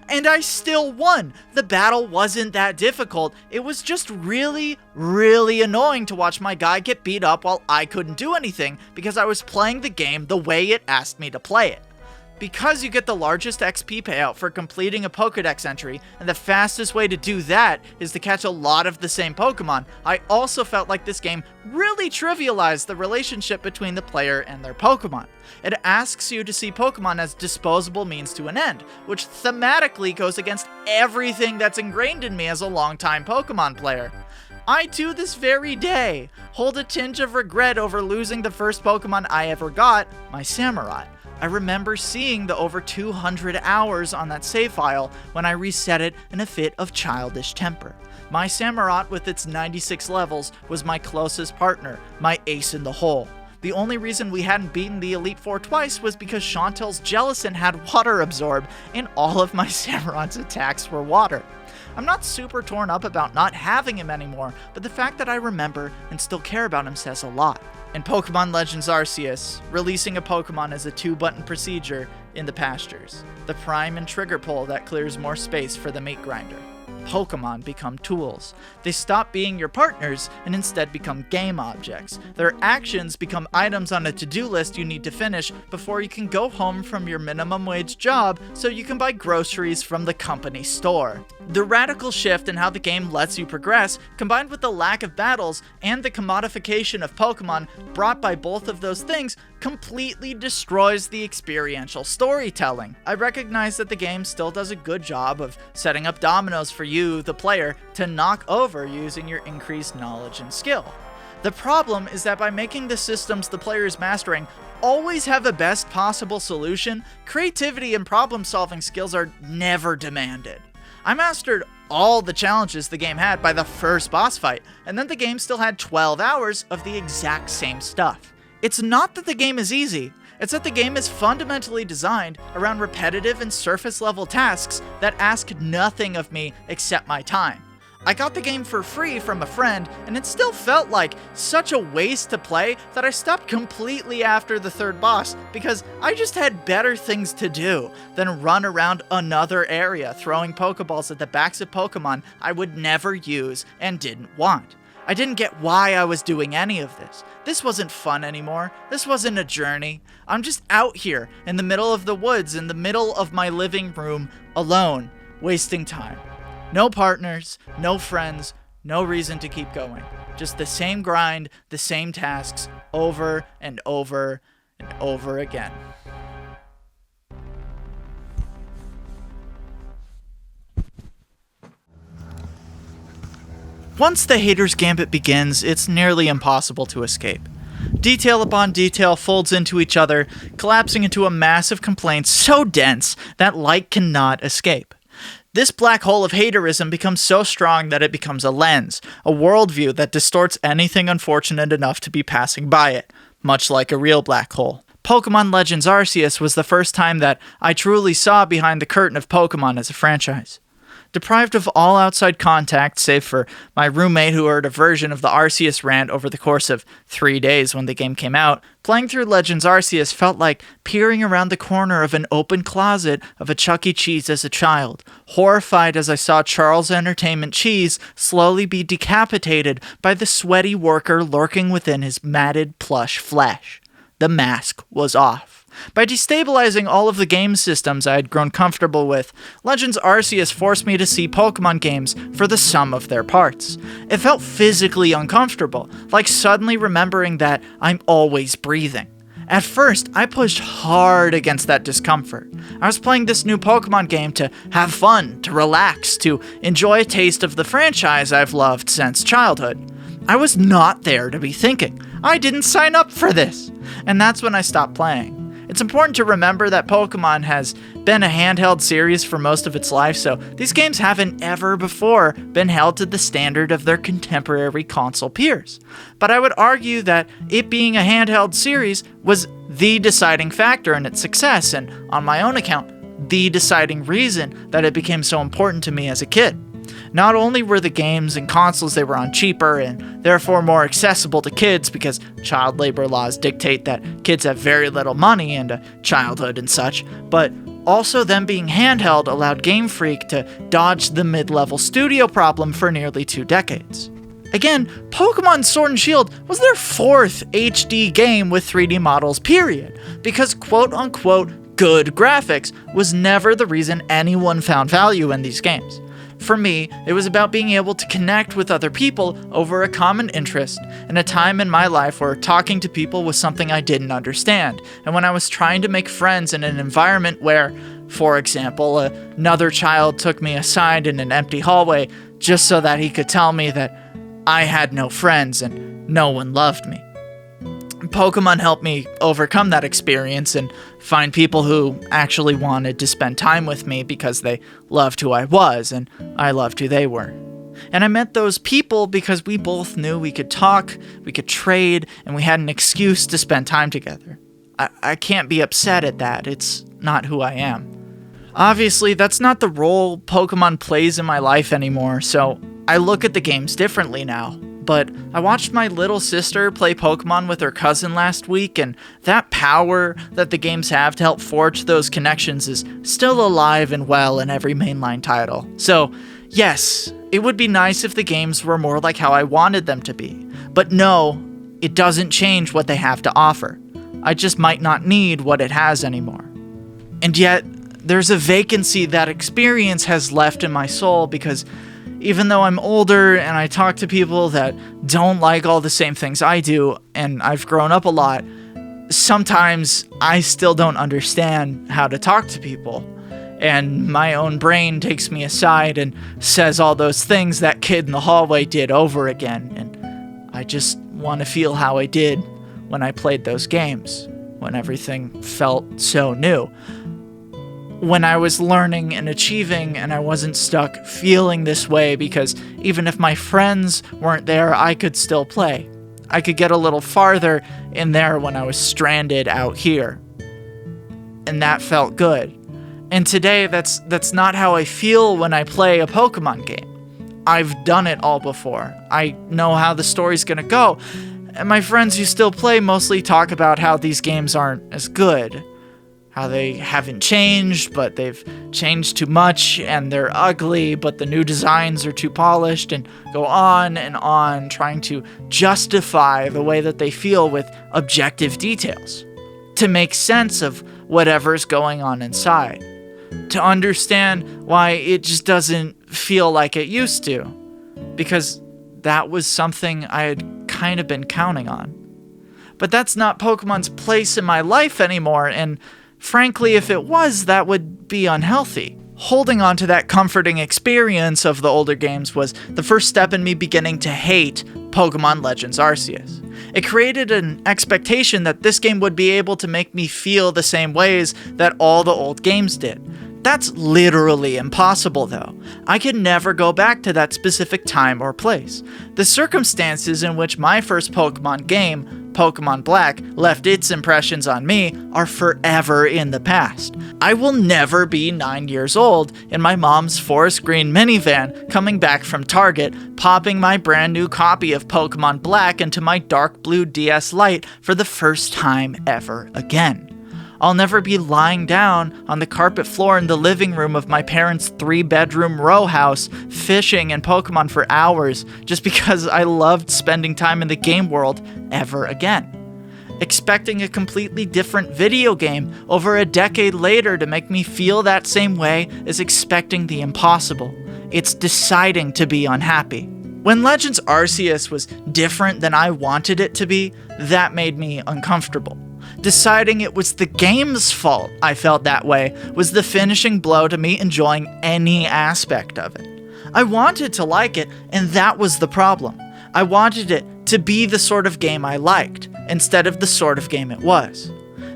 And I still won! The battle wasn't that difficult, it was just really, really annoying to watch my guy get beat up while I couldn't do anything because I was playing the game the way it asked me to play it. Because you get the largest XP payout for completing a Pokedex entry, and the fastest way to do that is to catch a lot of the same Pokemon, I also felt like this game really trivialized the relationship between the player and their Pokemon. It asks you to see Pokemon as disposable means to an end, which thematically goes against everything that's ingrained in me as a longtime Pokemon player. I, to this very day, hold a tinge of regret over losing the first Pokemon I ever got, my Samurott. I remember seeing the over 200 hours on that save file when I reset it in a fit of childish temper. My Samurott with its 96 levels was my closest partner, my ace in the hole. The only reason we hadn't beaten the Elite Four twice was because Chantel's Jellicent had water absorbed, and all of my Samurott's attacks were water. I'm not super torn up about not having him anymore, but the fact that I remember and still care about him says a lot. In Pokemon Legends Arceus, releasing a Pokemon is a 2-button procedure in the pastures. The prime and trigger pull that clears more space for the meat grinder. Pokemon become tools. They stop being your partners and instead become game objects. Their actions become items on a to-do list you need to finish before you can go home from your minimum wage job so you can buy groceries from the company store. The radical shift in how the game lets you progress, combined with the lack of battles and the commodification of Pokemon brought by both of those things, completely destroys the experiential storytelling. I recognize that the game still does a good job of setting up dominoes for you, the player, to knock over using your increased knowledge and skill. The problem is that by making the systems the player is mastering always have the best possible solution, creativity and problem-solving skills are never demanded. I mastered all the challenges the game had by the first boss fight, and then the game still had 12 hours of the exact same stuff. It's not that the game is easy, it's that the game is fundamentally designed around repetitive and surface-level tasks that ask nothing of me except my time. I got the game for free from a friend, and it still felt like such a waste to play that I stopped completely after the third boss because I just had better things to do than run around another area throwing Pokeballs at the backs of Pokemon I would never use and didn't want. I didn't get why I was doing any of this. This wasn't fun anymore. This wasn't a journey. I'm just out here in the middle of the woods, in the middle of my living room, alone, wasting time. No partners, no friends, no reason to keep going. Just the same grind, the same tasks, over and over and over again. Once the Hater's Gambit begins, it's nearly impossible to escape. Detail upon detail folds into each other, collapsing into a massive complaint so dense that light cannot escape. This black hole of haterism becomes so strong that it becomes a lens, a worldview that distorts anything unfortunate enough to be passing by it, much like a real black hole. Pokemon Legends Arceus was the first time that I truly saw behind the curtain of Pokemon as a franchise. Deprived of all outside contact, save for my roommate who heard a version of the Arceus rant over the course of 3 days when the game came out, playing through Legends Arceus felt like peering around the corner of an open closet of a Chuck E. Cheese as a child, horrified as I saw Charles Entertainment Cheese slowly be decapitated by the sweaty worker lurking within his matted plush flesh. The mask was off. By destabilizing all of the game systems I had grown comfortable with, Legends Arceus forced me to see Pokemon games for the sum of their parts. It felt physically uncomfortable, like suddenly remembering that I'm always breathing. At first, I pushed hard against that discomfort. I was playing this new Pokemon game to have fun, to relax, to enjoy a taste of the franchise I've loved since childhood. I was not there to be thinking. I didn't sign up for this. And that's when I stopped playing. It's important to remember that Pokemon has been a handheld series for most of its life, so these games haven't ever before been held to the standard of their contemporary console peers. But I would argue that it being a handheld series was the deciding factor in its success, and on my own account, the deciding reason that it became so important to me as a kid. Not only were the games and consoles they were on cheaper and therefore more accessible to kids because child labor laws dictate that kids have very little money into childhood and such, but also them being handheld allowed Game Freak to dodge the mid-level studio problem for nearly 2 decades. Again, Pokemon Sword and Shield was their 4th HD game with 3D models, period, because quote-unquote good graphics was never the reason anyone found value in these games. For me, it was about being able to connect with other people over a common interest in a time in my life where talking to people was something I didn't understand, and when I was trying to make friends in an environment where, for example, another child took me aside in an empty hallway just so that he could tell me that I had no friends and no one loved me. Pokemon helped me overcome that experience and find people who actually wanted to spend time with me because they loved who I was and I loved who they were. And I met those people because we both knew we could talk, we could trade, and we had an excuse to spend time together. I can't be upset at that. It's not who I am. Obviously, that's not the role Pokemon plays in my life anymore, so I look at the games differently now. But I watched my little sister play Pokemon with her cousin last week, and that power that the games have to help forge those connections is still alive and well in every mainline title. So, yes, it would be nice if the games were more like how I wanted them to be. But no, it doesn't change what they have to offer. I just might not need what it has anymore. And yet, there's a vacancy that experience has left in my soul because even though I'm older and I talk to people that don't like all the same things I do, and I've grown up a lot, sometimes I still don't understand how to talk to people. And my own brain takes me aside and says all those things that kid in the hallway did over again. And I just want to feel how I did when I played those games, when everything felt so new. When I was learning and achieving and I wasn't stuck feeling this way because even if my friends weren't there, I could still play. I could get a little farther in there when I was stranded out here. And that felt good. And today, that's not how I feel when I play a Pokemon game. I've done it all before. I know how the story's gonna go. And my friends who still play mostly talk about how these games aren't as good. How they haven't changed, but they've changed too much, and they're ugly, but the new designs are too polished, and go on and on, trying to justify the way that they feel with objective details, to make sense of whatever's going on inside, to understand why it just doesn't feel like it used to, because that was something I had kind of been counting on. But that's not Pokemon's place in my life anymore, and frankly, if it was, that would be unhealthy. Holding on to that comforting experience of the older games was the first step in me beginning to hate Pokemon Legends Arceus. It created an expectation that this game would be able to make me feel the same ways that all the old games did. That's literally impossible, though. I can never go back to that specific time or place. The circumstances in which my first Pokemon game, Pokemon Black, left its impressions on me are forever in the past. I will never be 9 years old in my mom's forest green minivan coming back from Target, popping my brand new copy of Pokemon Black into my dark blue DS Lite for the first time ever again. I'll never be lying down on the carpet floor in the living room of my parents' 3-bedroom row house, fishing and Pokemon for hours, just because I loved spending time in the game world ever again. Expecting a completely different video game over a decade later to make me feel that same way is expecting the impossible. It's deciding to be unhappy. When Legends Arceus was different than I wanted it to be, that made me uncomfortable. Deciding it was the game's fault I felt that way was the finishing blow to me enjoying any aspect of it. I wanted to like it, and that was the problem. I wanted it to be the sort of game I liked, instead of the sort of game it was.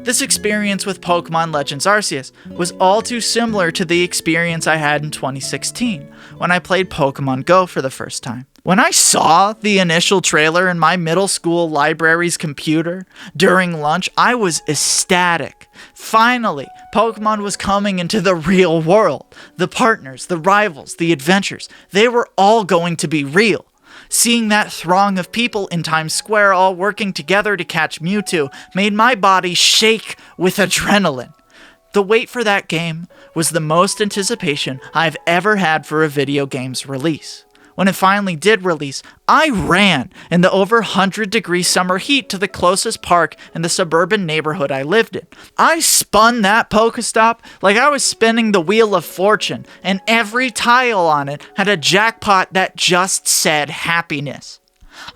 This experience with Pokemon Legends Arceus was all too similar to the experience I had in 2016, when I played Pokemon Go for the first time. When I saw the initial trailer in my middle school library's computer during lunch, I was ecstatic. Finally, Pokemon was coming into the real world. The partners, the rivals, the adventures, they were all going to be real. Seeing that throng of people in Times Square all working together to catch Mewtwo made my body shake with adrenaline. The wait for that game was the most anticipation I've ever had for a video game's release. When it finally did release, I ran in the over 100-degree summer heat to the closest park in the suburban neighborhood I lived in. I spun that Pokestop like I was spinning the Wheel of Fortune, and every tile on it had a jackpot that just said happiness.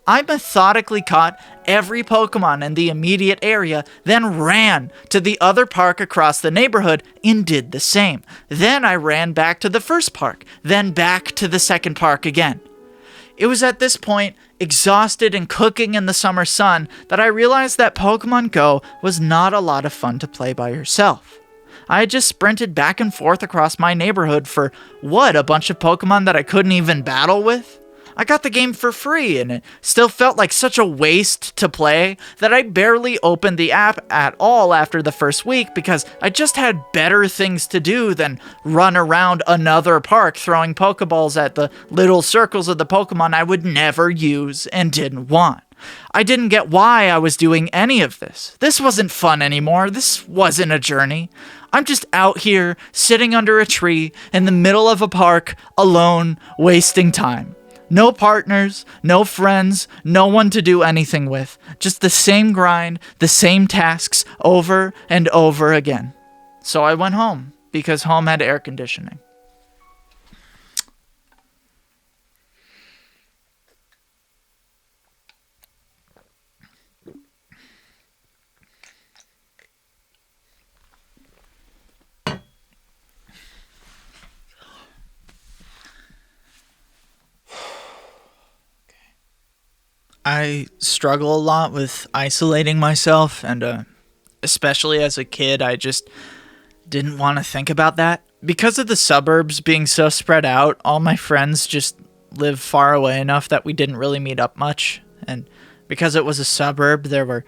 I methodically caught every Pokemon in the immediate area, then ran to the other park across the neighborhood and did the same. Then I ran back to the first park, then back to the second park again. It was at this point, exhausted and cooking in the summer sun, that I realized that Pokemon Go was not a lot of fun to play by yourself. I had just sprinted back and forth across my neighborhood for, a bunch of Pokemon that I couldn't even battle with? I got the game for free, and it still felt like such a waste to play that I barely opened the app at all after the first week because I just had better things to do than run around another park throwing Pokeballs at the little circles of the Pokemon I would never use and didn't want. I didn't get why I was doing any of this. This wasn't fun anymore. This wasn't a journey. I'm just out here, sitting under a tree in the middle of a park, alone, wasting time. No partners, no friends, no one to do anything with. Just the same grind, the same tasks, over and over again. So I went home, because home had air conditioning. I struggle a lot with isolating myself, and especially as a kid, I just didn't want to think about that. Because of the suburbs being so spread out, all my friends just live far away enough that we didn't really meet up much. And because it was a suburb, there were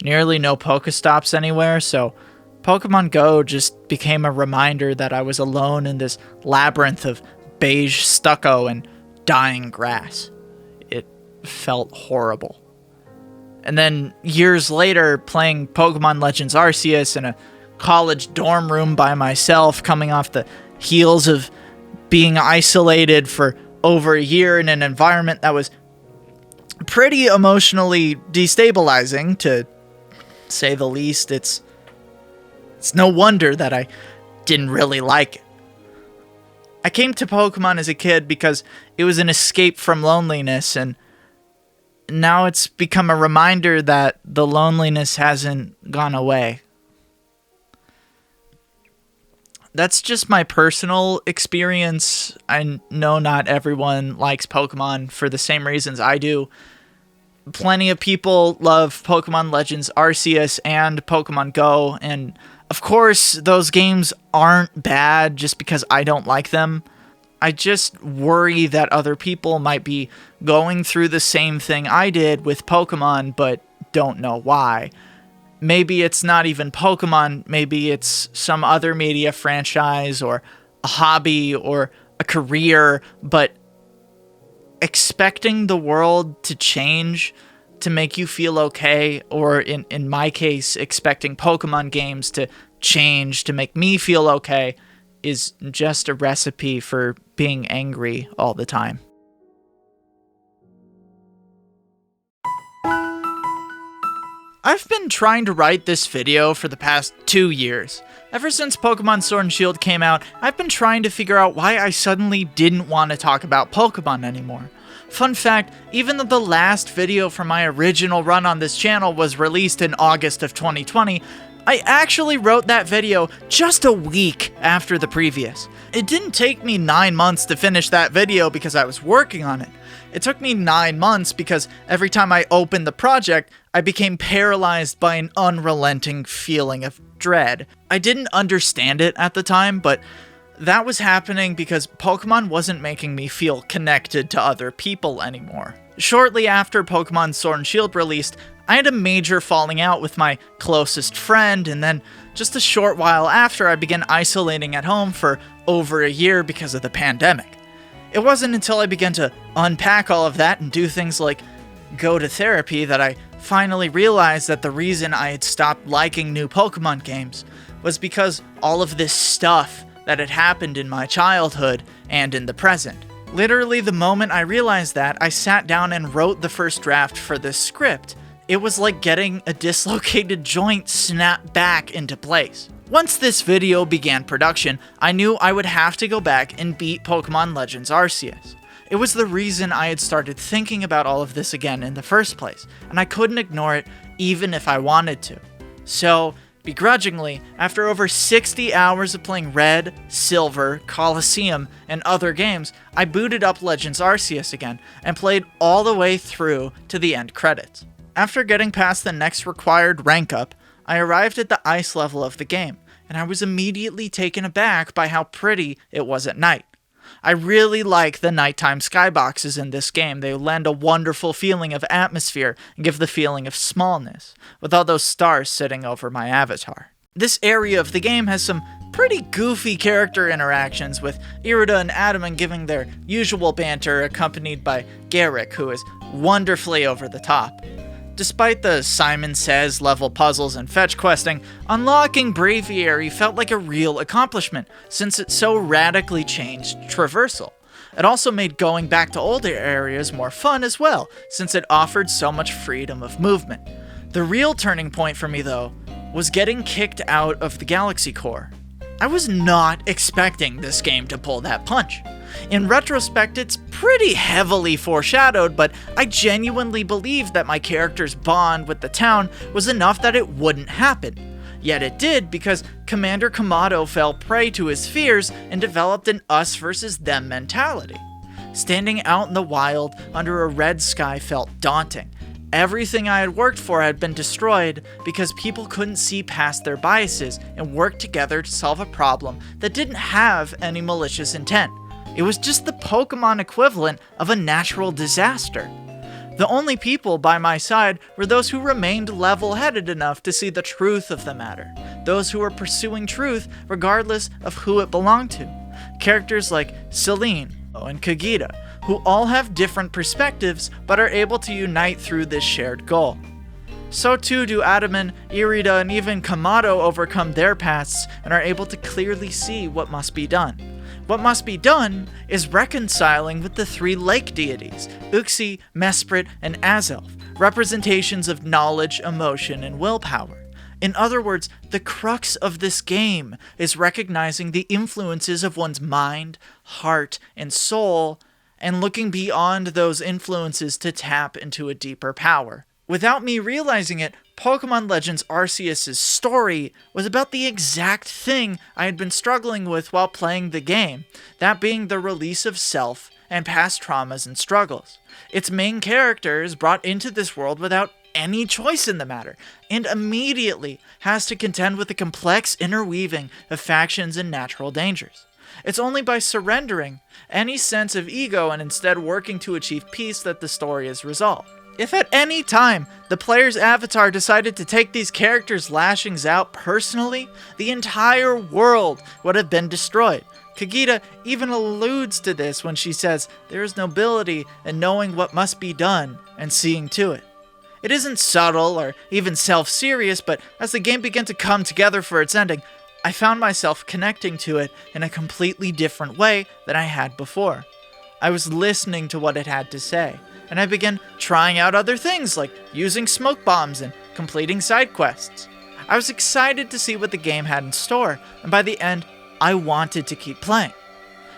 nearly no Pokestops anywhere, so Pokemon Go just became a reminder that I was alone in this labyrinth of beige stucco and dying grass. It felt horrible. And then years later, playing Pokemon Legends Arceus in a college dorm room by myself, coming off the heels of being isolated for over a year in an environment that was pretty emotionally destabilizing, to say the least. It's no wonder that I didn't really like it. I came to Pokemon as a kid because it was an escape from loneliness, and now it's become a reminder that the loneliness hasn't gone away. That's just my personal experience. I know not everyone likes Pokemon for the same reasons I do. Plenty of people love Pokemon Legends Arceus and Pokemon Go, and of course those games aren't bad just because I don't like them. I just worry that other people might be going through the same thing I did with Pokemon, but don't know why. Maybe it's not even Pokemon, maybe it's some other media franchise or a hobby or a career, but expecting the world to change to make you feel okay, or in my case, expecting Pokemon games to change to make me feel okay, is just a recipe for being angry all the time. I've been trying to write this video for the past 2 years. Ever since Pokemon Sword and Shield came out, I've been trying to figure out why I suddenly didn't want to talk about Pokemon anymore. Fun fact, even though the last video from my original run on this channel was released in August of 2020, I actually wrote that video just a week after the previous. It didn't take me 9 months to finish that video because I was working on it. It took me 9 months because every time I opened the project, I became paralyzed by an unrelenting feeling of dread. I didn't understand it at the time, but that was happening because Pokemon wasn't making me feel connected to other people anymore. Shortly after Pokemon Sword and Shield released, I had a major falling out with my closest friend, and then just a short while after, I began isolating at home for over a year because of the pandemic. It wasn't until I began to unpack all of that and do things like go to therapy that I finally realized that the reason I had stopped liking new Pokemon games was because all of this stuff that had happened in my childhood and in the present. Literally, the moment I realized that, I sat down and wrote the first draft for this script. It was like getting a dislocated joint snapped back into place. Once this video began production, I knew I would have to go back and beat Pokemon Legends Arceus. It was the reason I had started thinking about all of this again in the first place, and I couldn't ignore it even if I wanted to. So, begrudgingly, after over 60 hours of playing Red, Silver, Colosseum, and other games, I booted up Legends Arceus again and played all the way through to the end credits. After getting past the next required rank up, I arrived at the ice level of the game, and I was immediately taken aback by how pretty it was at night. I really like the nighttime skyboxes in this game. They lend a wonderful feeling of atmosphere and give the feeling of smallness, with all those stars sitting over my avatar. This area of the game has some pretty goofy character interactions, with Irida and Adaman giving their usual banter accompanied by Garrick, who is wonderfully over the top. Despite the Simon Says level puzzles and fetch questing, unlocking Braviary felt like a real accomplishment, since it so radically changed traversal. It also made going back to older areas more fun as well, since it offered so much freedom of movement. The real turning point for me, though, was getting kicked out of the Galaxy Core. I was not expecting this game to pull that punch. In retrospect, it's pretty heavily foreshadowed, but I genuinely believed that my character's bond with the town was enough that it wouldn't happen. Yet it did, because Commander Kamado fell prey to his fears and developed an us versus them mentality. Standing out in the wild under a red sky felt daunting. Everything I had worked for had been destroyed because people couldn't see past their biases and work together to solve a problem that didn't have any malicious intent. It was just the Pokemon equivalent of a natural disaster. The only people by my side were those who remained level-headed enough to see the truth of the matter, those who were pursuing truth regardless of who it belonged to. Characters like Celine and Kagita, who all have different perspectives but are able to unite through this shared goal. So too do Adaman, Irida, and even Kamado overcome their pasts and are able to clearly see what must be done. What must be done is reconciling with the three lake deities, Uxie, Mesprit, and Azelf, representations of knowledge, emotion, and willpower. In other words, the crux of this game is recognizing the influences of one's mind, heart, and soul, and looking beyond those influences to tap into a deeper power. Without me realizing it, Pokemon Legends Arceus' story was about the exact thing I had been struggling with while playing the game, that being the release of self and past traumas and struggles. Its main character is brought into this world without any choice in the matter, and immediately has to contend with the complex interweaving of factions and natural dangers. It's only by surrendering any sense of ego and instead working to achieve peace that the story is resolved. If at any time the player's avatar decided to take these characters' lashings out personally, the entire world would have been destroyed. Kagita even alludes to this when she says there is nobility in knowing what must be done and seeing to it. It isn't subtle or even self-serious, but as the game began to come together for its ending, I found myself connecting to it in a completely different way than I had before. I was listening to what it had to say, and I began trying out other things like using smoke bombs and completing side quests. I was excited to see what the game had in store, and by the end, I wanted to keep playing.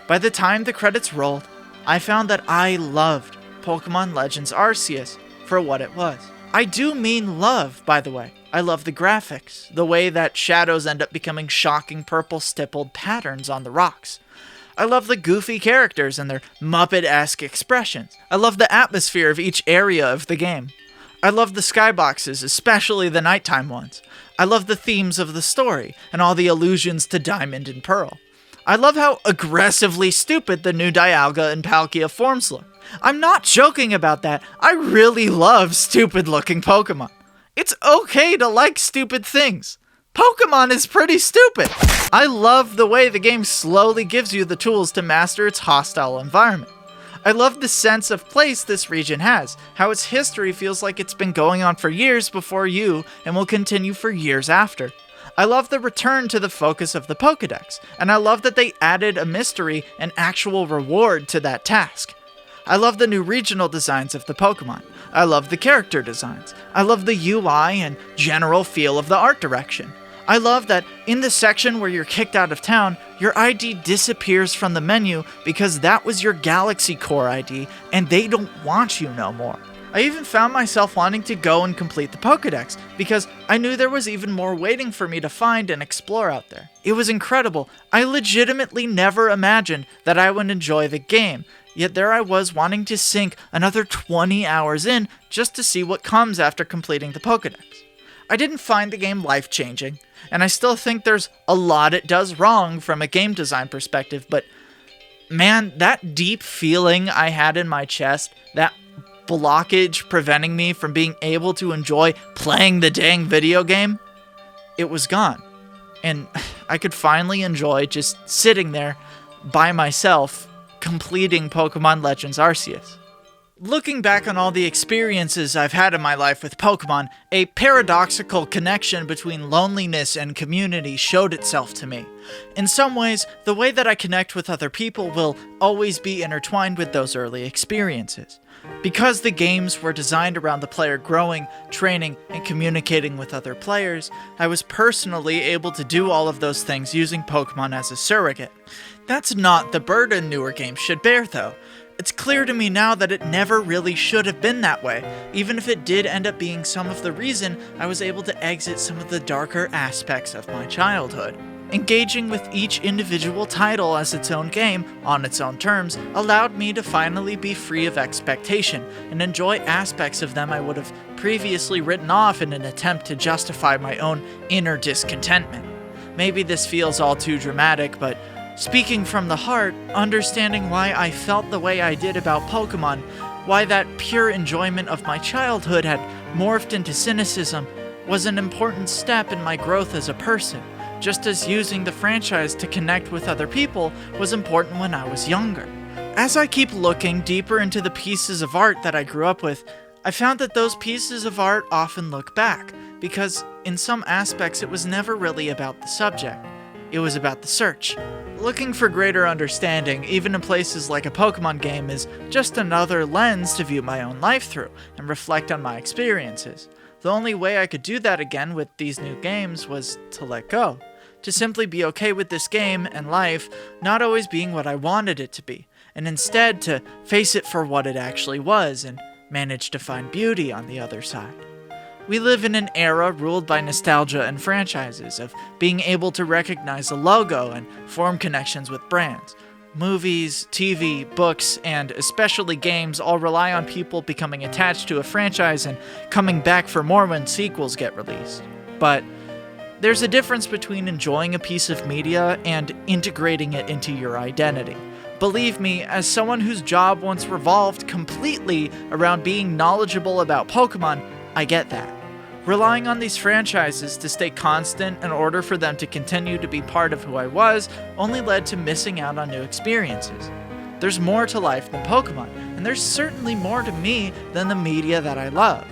By the time the credits rolled, I found that I loved Pokemon Legends Arceus for what it was. I do mean love, by the way. I love the graphics, the way that shadows end up becoming shocking purple stippled patterns on the rocks. I love the goofy characters and their Muppet-esque expressions. I love the atmosphere of each area of the game. I love the skyboxes, especially the nighttime ones. I love the themes of the story and all the allusions to Diamond and Pearl. I love how aggressively stupid the new Dialga and Palkia forms look. I'm not joking about that. I really love stupid-looking Pokemon. It's okay to like stupid things. Pokemon is pretty stupid. I love the way the game slowly gives you the tools to master its hostile environment. I love the sense of place this region has, how its history feels like it's been going on for years before you and will continue for years after. I love the return to the focus of the Pokédex, and I love that they added a mystery and actual reward to that task. I love the new regional designs of the Pokemon. I love the character designs. I love the UI and general feel of the art direction. I love that in the section where you're kicked out of town, your ID disappears from the menu because that was your Galaxy Core ID and they don't want you no more. I even found myself wanting to go and complete the Pokédex because I knew there was even more waiting for me to find and explore out there. It was incredible. I legitimately never imagined that I would enjoy the game, yet there I was wanting to sink another 20 hours in just to see what comes after completing the Pokédex. I didn't find the game life-changing, and I still think there's a lot it does wrong from a game design perspective, but man, that deep feeling I had in my chest, that blockage preventing me from being able to enjoy playing the dang video game, it was gone. And I could finally enjoy just sitting there by myself completing Pokemon Legends Arceus. Looking back on all the experiences I've had in my life with Pokemon, a paradoxical connection between loneliness and community showed itself to me. In some ways, the way that I connect with other people will always be intertwined with those early experiences. Because the games were designed around the player growing, training, and communicating with other players, I was personally able to do all of those things using Pokemon as a surrogate. That's not the burden newer games should bear, though. It's clear to me now that it never really should have been that way, even if it did end up being some of the reason I was able to exit some of the darker aspects of my childhood. Engaging with each individual title as its own game, on its own terms, allowed me to finally be free of expectation and enjoy aspects of them I would have previously written off in an attempt to justify my own inner discontentment. Maybe this feels all too dramatic, but speaking from the heart, understanding why I felt the way I did about Pokemon, why that pure enjoyment of my childhood had morphed into cynicism, was an important step in my growth as a person, just as using the franchise to connect with other people was important when I was younger. As I keep looking deeper into the pieces of art that I grew up with, I found that those pieces of art often look back, because in some aspects it was never really about the subject. It was about the search. Looking for greater understanding, even in places like a Pokemon game, is just another lens to view my own life through and reflect on my experiences. The only way I could do that again with these new games was to let go. To simply be okay with this game and life not always being what I wanted it to be, and instead to face it for what it actually was and manage to find beauty on the other side. We live in an era ruled by nostalgia and franchises, of being able to recognize a logo and form connections with brands. Movies, TV, books, and especially games all rely on people becoming attached to a franchise and coming back for more when sequels get released. But there's a difference between enjoying a piece of media and integrating it into your identity. Believe me, as someone whose job once revolved completely around being knowledgeable about Pokemon, I get that. Relying on these franchises to stay constant in order for them to continue to be part of who I was only led to missing out on new experiences. There's more to life than Pokemon, and there's certainly more to me than the media that I love.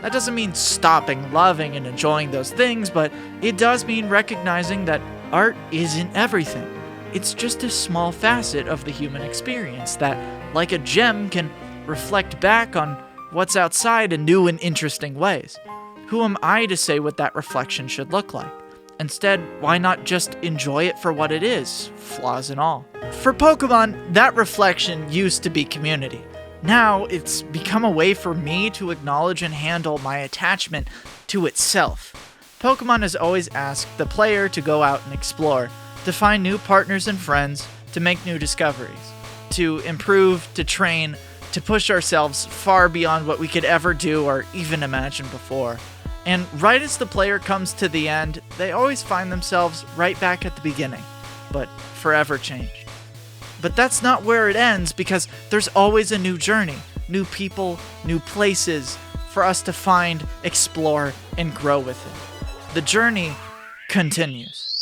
That doesn't mean stopping loving and enjoying those things, but it does mean recognizing that art isn't everything. It's just a small facet of the human experience that, like a gem, can reflect back on what's outside in new and interesting ways. Who am I to say what that reflection should look like? Instead, why not just enjoy it for what it is, flaws and all? For Pokemon, that reflection used to be community. Now, it's become a way for me to acknowledge and handle my attachment to itself. Pokemon has always asked the player to go out and explore, to find new partners and friends, to make new discoveries, to improve, to train, to push ourselves far beyond what we could ever do or even imagine before. And right as the player comes to the end, they always find themselves right back at the beginning, but forever changed. But that's not where it ends, because there's always a new journey, new people, new places for us to find, explore, and grow within. The journey continues.